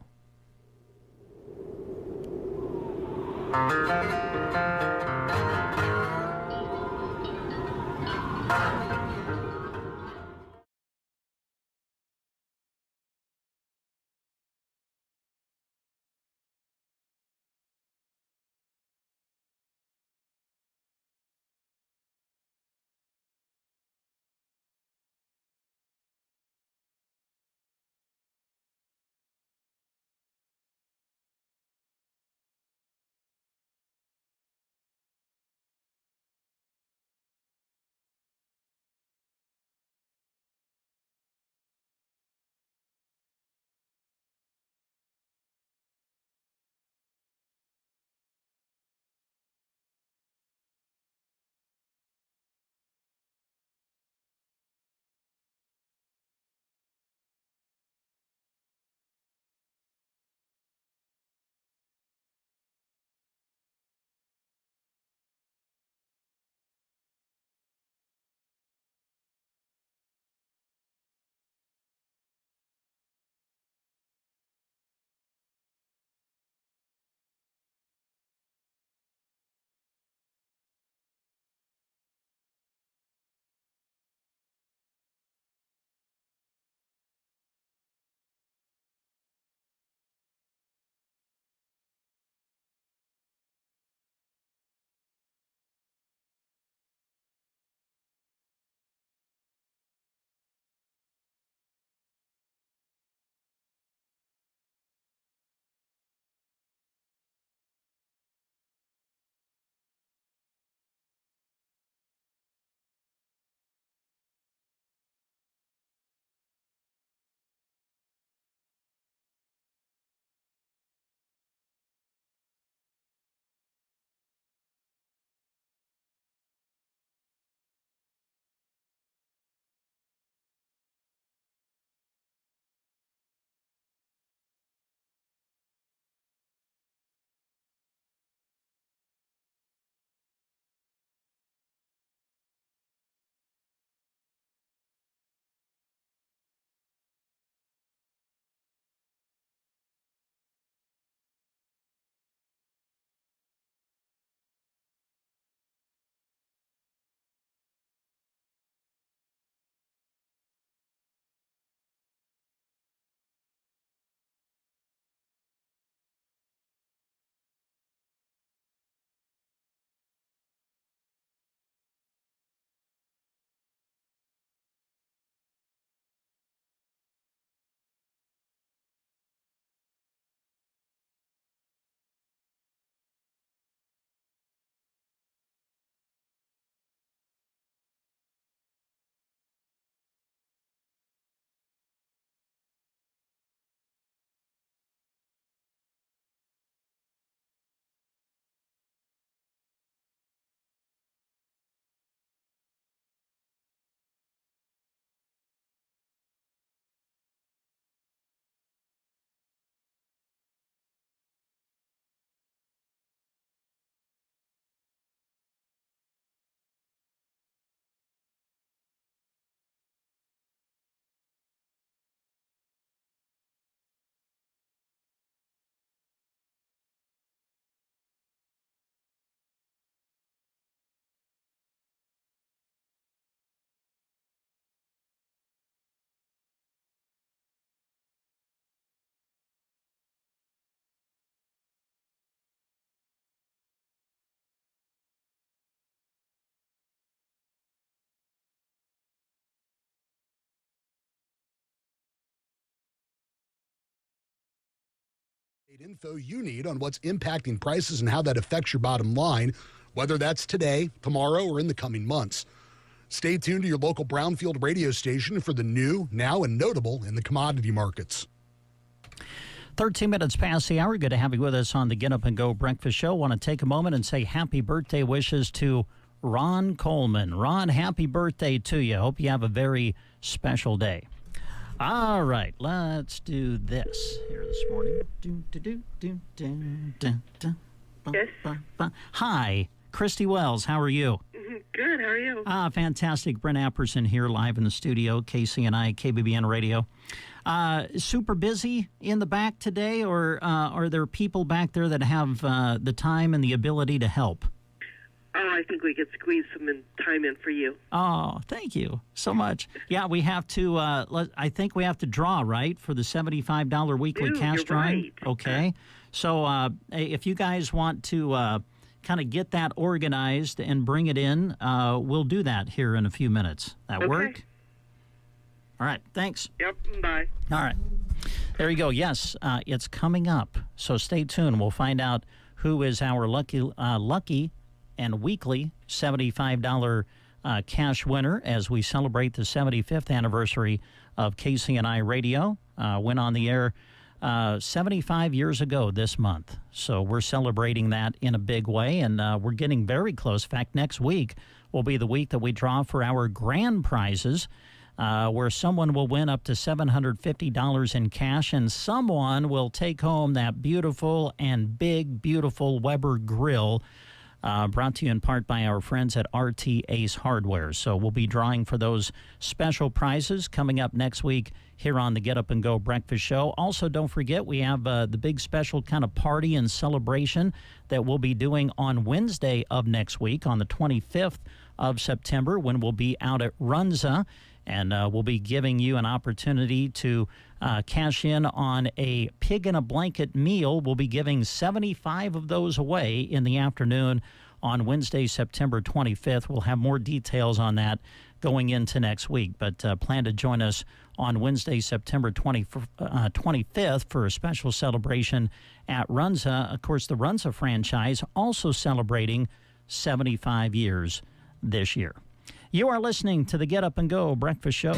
Info you need on what's impacting prices and how that affects your bottom line, whether that's today, tomorrow, or in the coming months. Stay tuned to your local Brownfield radio station for the new, now, and notable in the commodity markets. 13 minutes past the hour. Good to have you with us on the Get Up and Go Breakfast Show. Want to take a moment and say happy birthday wishes to Ron Coleman. Ron, happy birthday to you. Hope you have a very special day. All right, let's do this here this morning. Yes. Hi, Christy Wells. How are you? Good. How are you? Fantastic. Brent Apperson here live in the studio, KCNI, KBBN Radio. Super busy in the back today, or are there people back there that have the time and the ability to help? Oh, I think we could squeeze some time in for you. Oh, thank you so much. Yeah, we have to, I think we have to draw, right, for the $75 weekly cash drawing? Right. Okay. So if you guys want to kind of get that organized and bring it in, we'll do that here in a few minutes. That work? All right, thanks. Yep, bye. All right. There you go. Yes, it's coming up. So stay tuned. We'll find out who is our lucky and weekly $75 cash winner as we celebrate the 75th anniversary of KCNI Radio. Went on the air 75 years ago this month. So we're celebrating that in a big way, and we're getting very close. In fact, next week will be the week that we draw for our grand prizes, where someone will win up to $750 in cash, and someone will take home that beautiful and big, beautiful Weber grill, brought to you in part by our friends at RT Ace Hardware. So we'll be drawing for those special prizes coming up next week here on the Get Up and Go Breakfast Show. Also, don't forget, we have the big special kind of party and celebration that we'll be doing on Wednesday of next week, on the 25th of September, when we'll be out at Runza. And we'll be giving you an opportunity to cash in on a pig in a blanket meal. We'll be giving 75 of those away in the afternoon on Wednesday, September 25th. We'll have more details on that going into next week. But plan to join us on Wednesday, September 25th for a special celebration at Runza. Of course, the Runza franchise also celebrating 75 years this year. You are listening to the Get Up and Go Breakfast Show.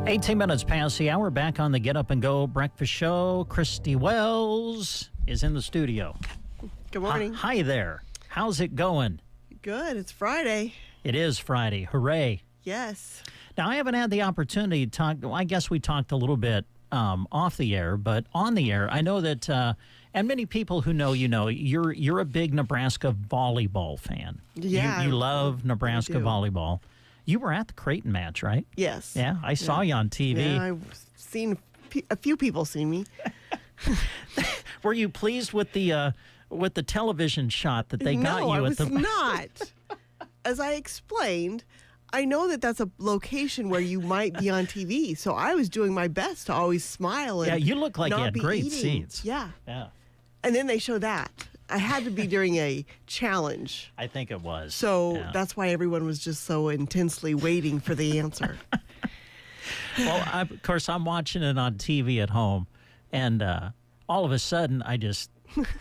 18 minutes past the hour, back on the Get Up and Go breakfast show. Christy Wells is in the studio. Good morning. Hi there. How's it going? Good. It's Friday. It is Friday. Hooray. Yes. Now, I haven't had the opportunity to talk. Well, I guess we talked a little bit off the air, but on the air, I know that, and many people who know, you're a big Nebraska volleyball fan. Yeah. You love Nebraska volleyball. You were at the Creighton match, right? Yes. Yeah, I saw you on TV. Yeah, I've seen a few people see me. Were you pleased with the television shot that they got you? No, I was not. As I explained, I know that that's a location where you might be on TV, so I was doing my best to always smile and you look like you had great eating. seats. Yeah. Yeah. And then they show that. I had to be during a challenge. I think it was. So that's why everyone was just so intensely waiting for the answer. Well, of course, I'm watching it on TV at home, and all of a sudden,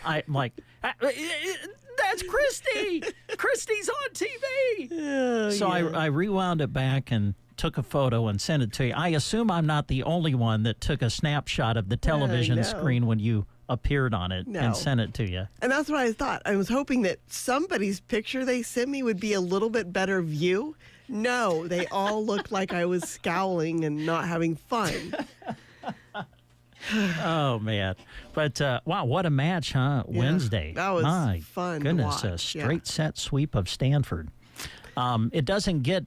I'm like, that's Christy! Christy's on TV! So I rewound it back and took a photo and sent it to you. I assume I'm not the only one that took a snapshot of the television screen when you appeared on it and sent it to you. And that's what I thought. I was hoping that somebody's picture they sent me would be a little bit better view. No, they all looked like I was scowling and not having fun. Oh, man. But, wow, what a match, huh? Yeah, Wednesday. That was My fun goodness, to watch. A straight set sweep of Stanford. It doesn't get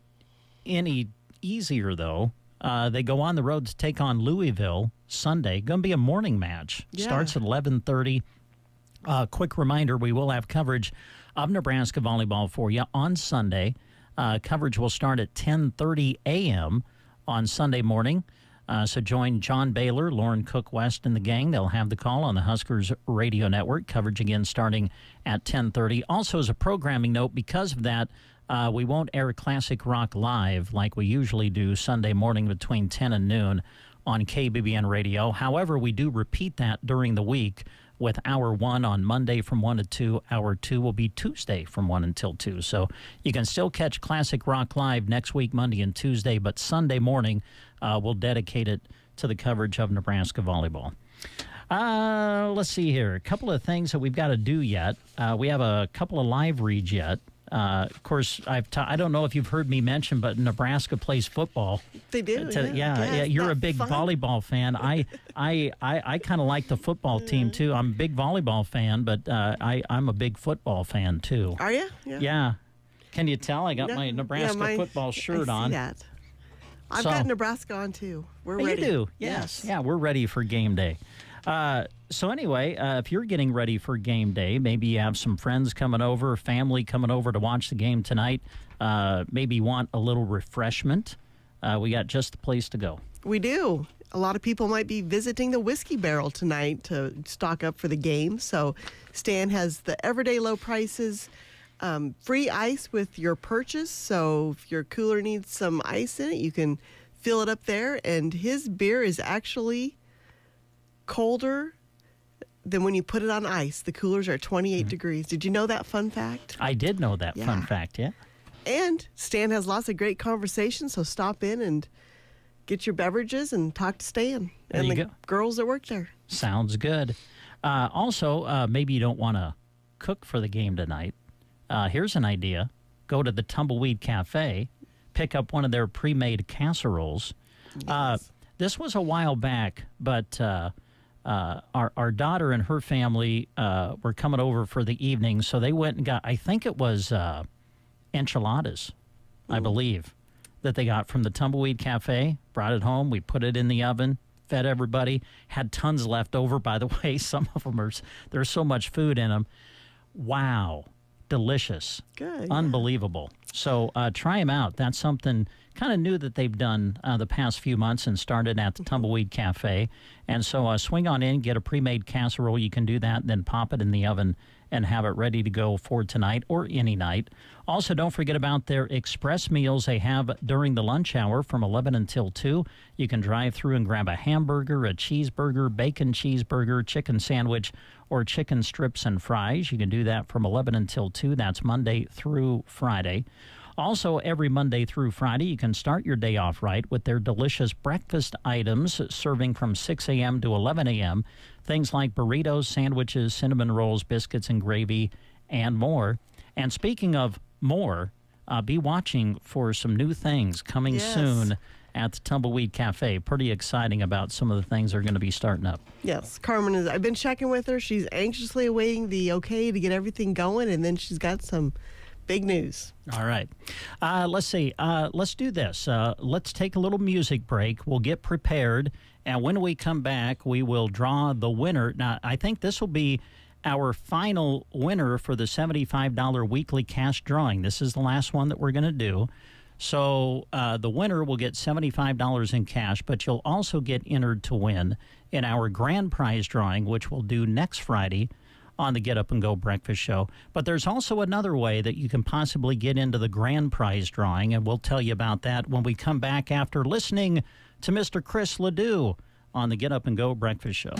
any easier, though. They go on the road to take on Louisville Sunday. Going to be a morning match. Yeah. Starts at 11:30. Quick reminder, we will have coverage of Nebraska volleyball for you on Sunday. Coverage will start at 10:30 a.m. on Sunday morning. So join John Baylor, Lauren Cook West, and the gang. They'll have the call on the Huskers radio network. Coverage again starting at 10:30. Also, as a programming note, because of that, we won't air Classic Rock live like we usually do Sunday morning between 10 and noon on KBBN Radio. However, we do repeat that during the week with Hour 1 on Monday from 1 to 2. Hour 2 will be Tuesday from 1 until 2. So you can still catch Classic Rock live next week, Monday and Tuesday, but Sunday morning we'll dedicate it to the coverage of Nebraska volleyball. Let's see here. A couple of things that we've got to do yet. We have a couple of live reads yet. Of course, I don't know if you've heard me mention, but Nebraska plays football. They do. Yeah. You're a big volleyball fan. I kind of like the football team too. I'm a big volleyball fan, but I'm a big football fan too. Are you? Yeah. Can you tell? I got my Nebraska football shirt on. That. I've got Nebraska on too. We're ready. You do? Yes. Yeah, we're ready for game day. So anyway, if you're getting ready for game day, maybe you have some friends coming over, family coming over to watch the game tonight, maybe want a little refreshment, we got just the place to go. We do. A lot of people might be visiting the Whiskey Barrel tonight to stock up for the game. So Stan has the everyday low prices, free ice with your purchase. So if your cooler needs some ice in it, you can fill it up there. And his beer is actually colder than when you put it on ice. The coolers are 28 degrees. Did you know that fun fact? I did know that fun fact, yeah. And Stan has lots of great conversations, so stop in and get your beverages and talk to Stan and the girls that work there. Sounds good. Also, maybe you don't want to cook for the game tonight. Here's an idea. Go to the Tumbleweed Cafe, pick up one of their pre-made casseroles. Yes. This was a while back, but our daughter and her family were coming over for the evening, so they went and got, I think it was enchiladas, I believe, that they got from the Tumbleweed Cafe, brought it home, we put it in the oven, fed everybody, had tons left over, by the way. Some of them there's so much food in them. Wow, delicious. Good. Unbelievable. So try them out. That's something kind of new that they've done the past few months and started at the Tumbleweed Cafe. And so swing on in, get a pre-made casserole. You can do that, then pop it in the oven and have it ready to go for tonight or any night. Also, don't forget about their express meals they have during the lunch hour from 11 until 2. You can drive through and grab a hamburger, a cheeseburger, bacon cheeseburger, chicken sandwich, or chicken strips and fries. You can do that from 11 until 2. That's Monday through Friday. Also, every Monday through Friday, you can start your day off right with their delicious breakfast items, serving from 6 a.m. to 11 a.m. Things like burritos, sandwiches, cinnamon rolls, biscuits and gravy, and more. And speaking of more, be watching for some new things coming soon at the Tumbleweed Cafe. Pretty exciting about some of the things that are going to be starting up. Yes, Carmen is. I've been checking with her. She's anxiously awaiting the okay to get everything going, and then she's got some big news. All right. Let's see. Let's do this. Let's take a little music break. We'll get prepared, and when we come back, we will draw the winner. Now, I think this will be our final winner for the $75 weekly cash drawing. This is the last one that we're going to do. So the winner will get $75 in cash, but you'll also get entered to win in our grand prize drawing, which we'll do next Friday on the Get Up and Go Breakfast Show. But there's also another way that you can possibly get into the grand prize drawing, and we'll tell you about that when we come back after listening to Mr. Chris Ledoux on the Get Up and Go Breakfast Show.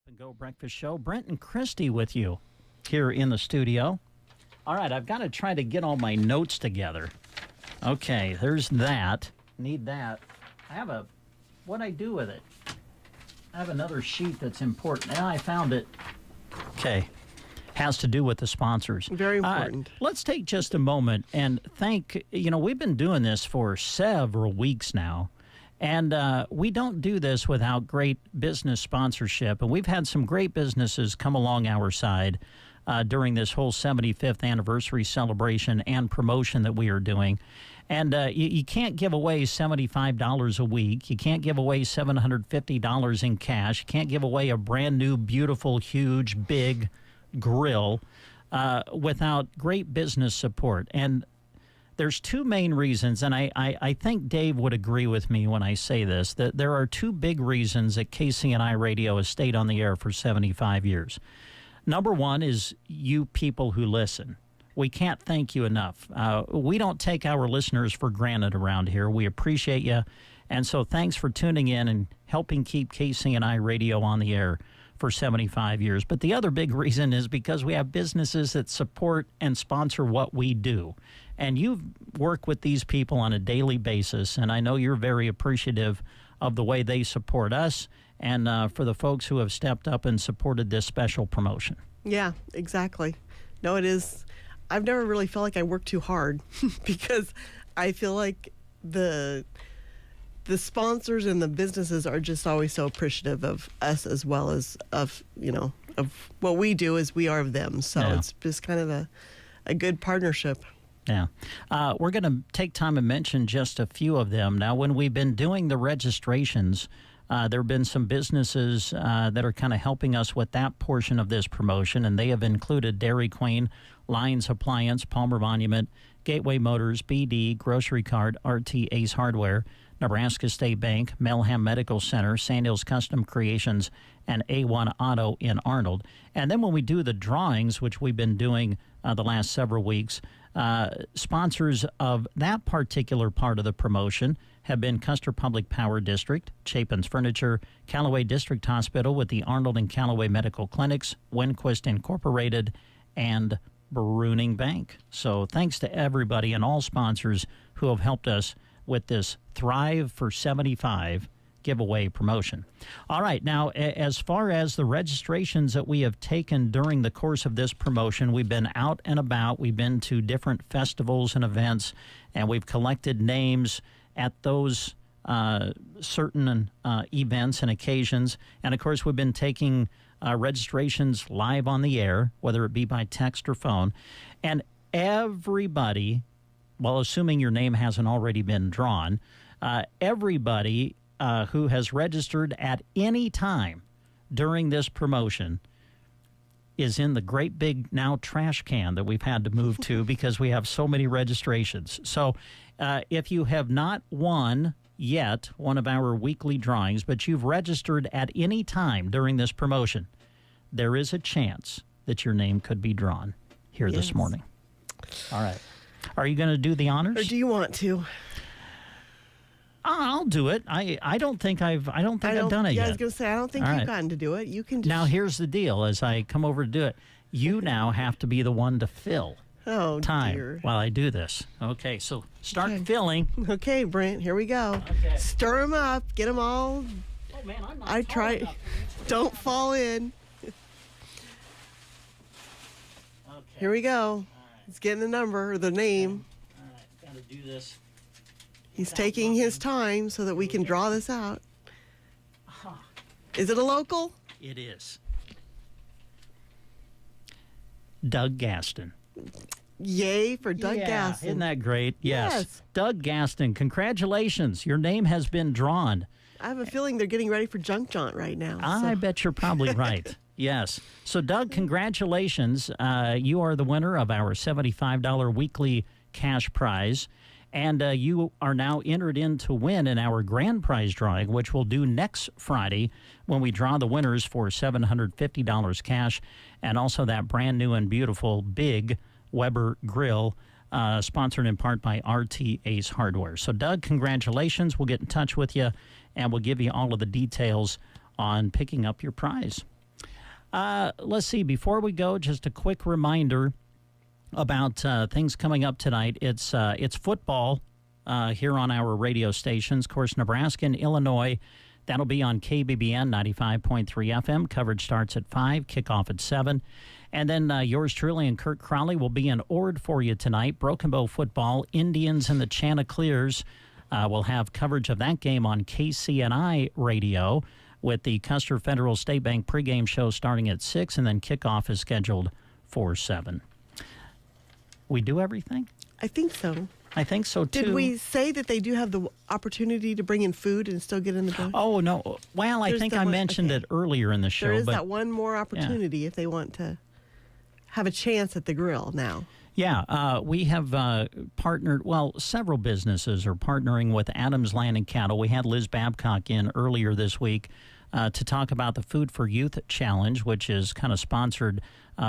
And Go Breakfast Show. Brent and Christy with you here in the studio. All right, I've got to try to get all my notes together. Okay, there's that. Need that. What'd I do with it? I have another sheet that's important. I found it. Okay. Has to do with the sponsors. Very important. Let's take just a moment and thank, we've been doing this for several weeks now. And we don't do this without great business sponsorship. And we've had some great businesses come along our side during this whole 75th anniversary celebration and promotion that we are doing. And you can't give away $75 a week. You can't give away $750 in cash. You can't give away a brand new, beautiful, huge, big grill without great business support. And there's two main reasons, and I think Dave would agree with me when I say this, that there are two big reasons that KCNI Radio has stayed on the air for 75 years. Number one is you people who listen. We can't thank you enough. We don't take our listeners for granted around here. We appreciate you. And so thanks for tuning in and helping keep KCNI Radio on the air for 75 years. But the other big reason is because we have businesses that support and sponsor what we do. And you work with these people on a daily basis, and I know you're very appreciative of the way they support us and for the folks who have stepped up and supported this special promotion. Yeah, exactly. No, it is. I've never really felt like I work too hard because I feel like the sponsors and the businesses are just always so appreciative of us as well as of what we do as we are of them. So it's just kind of a good partnership. Yeah. We're going to take time and mention just a few of them. Now, when we've been doing the registrations, there have been some businesses that are kind of helping us with that portion of this promotion, and they have included Dairy Queen, Lions Appliance, Palmer Monument, Gateway Motors, BD, Grocery Cart, RT Ace Hardware, Nebraska State Bank, Melham Medical Center, Sandhills Custom Creations, and A1 Auto in Arnold. And then when we do the drawings, which we've been doing the last several weeks, sponsors of that particular part of the promotion have been Custer Public Power District, Chapin's Furniture, Callaway District Hospital with the Arnold and Callaway Medical Clinics, Winquist Incorporated, and Bruning Bank. So thanks to everybody and all sponsors who have helped us with this Thrive for 75 giveaway promotion. All right, now as far as the registrations that we have taken during the course of this promotion, we've been out and about. We've been to different festivals and events, and we've collected names at those certain events and occasions. And, of course, we've been taking registrations live on the air, whether it be by text or phone. And everybody, well, assuming your name hasn't already been drawn, everybody who has registered at any time during this promotion is in the great big now trash can that we've had to move to because we have so many registrations. So if you have not won yet one of our weekly drawings, but you've registered at any time during this promotion, there is a chance that your name could be drawn here this morning. All right. Are you going to do the honors? Or do you want to? I'll do it. I don't think I've done it yet. I was going to say, I don't think you've gotten to do it. You can just... Now, here's the deal. As I come over to do it, you now have to be the one to fill time dear. While I do this. Okay, so start filling. Okay, Brent, here we go. Okay. Stir them up. Get them all. Oh, man, I'm not I try. Don't fall in. Okay. Here we go. Right. He's getting the number or the name. All right, got to do this. He's taking his time so that we can draw this out. Is it a local? It is. Doug Gaston. Yay for Doug Gaston. Isn't that great? Yes. Doug Gaston, congratulations. Your name has been drawn. I have a feeling they're getting ready for Junk Jaunt right now. I bet you're probably right. Yes. So, Doug, congratulations. You are the winner of our $75 weekly cash prize. And you are now entered in to win in our grand prize drawing, which we'll do next Friday when we draw the winners for $750 cash and also that brand new and beautiful big Weber grill, sponsored in part by RT Ace Hardware. So, Doug, congratulations. We'll get in touch with you, and we'll give you all of the details on picking up your prize. Let's see. Before we go, just a quick reminder about things coming up tonight. It's football here on our radio stations. Of course, Nebraska and Illinois, that'll be on KBBN 95.3 FM. Coverage starts at 5, kickoff at 7. And then yours truly and Kurt Crowley will be in Ord for you tonight. Broken Bow football, Indians and the Chanticleers will have coverage of that game on KCNI radio with the Custer Federal State Bank pregame show starting at 6, and then kickoff is scheduled for 7. We do everything? I think so. I think so, too. Did we say that they do have the opportunity to bring in food and still get in the boat? Oh, no. Well, I think I mentioned it earlier in the show. There is that one more opportunity if they want to have a chance at the grill now. Yeah, we have partnered, well, several businesses are partnering with Adams Land and Cattle. We had Liz Babcock in earlier this week to talk about the Food for Youth Challenge, which is kind of sponsored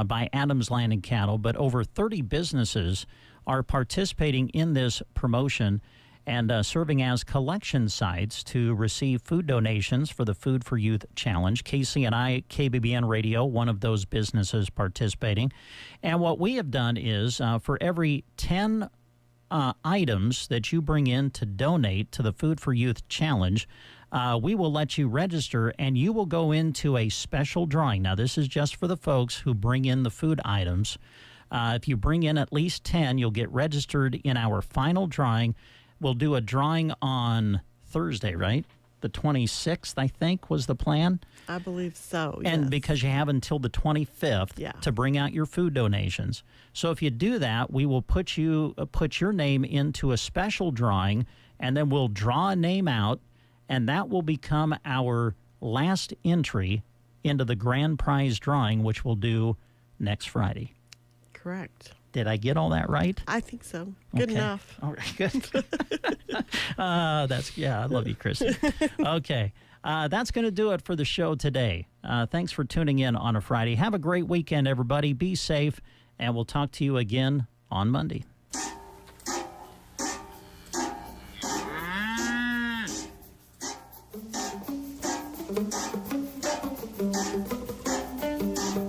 by Adams Land and Cattle. But over 30 businesses are participating in this promotion and serving as collection sites to receive food donations for the Food for Youth Challenge. KCNI, KBBN Radio, one of those businesses participating. And what we have done is for every 10 items that you bring in to donate to the Food for Youth Challenge, we will let you register and you will go into a special drawing. Now, this is just for the folks who bring in the food items. If you bring in at least 10, you'll get registered in our final drawing. We'll do a drawing on Thursday, right? The 26th, I think, was the plan. I believe so, And yes. because you have until the 25th to bring out your food donations. So if you do that, we will put your name into a special drawing, and then we'll draw a name out, and that will become our last entry into the grand prize drawing, which we'll do next Friday. Correct. Did I get all that right? I think so. Good enough. All right, good. I love you, Chrissy. Okay, that's going to do it for the show today. Thanks for tuning in on a Friday. Have a great weekend, everybody. Be safe, and we'll talk to you again on Monday.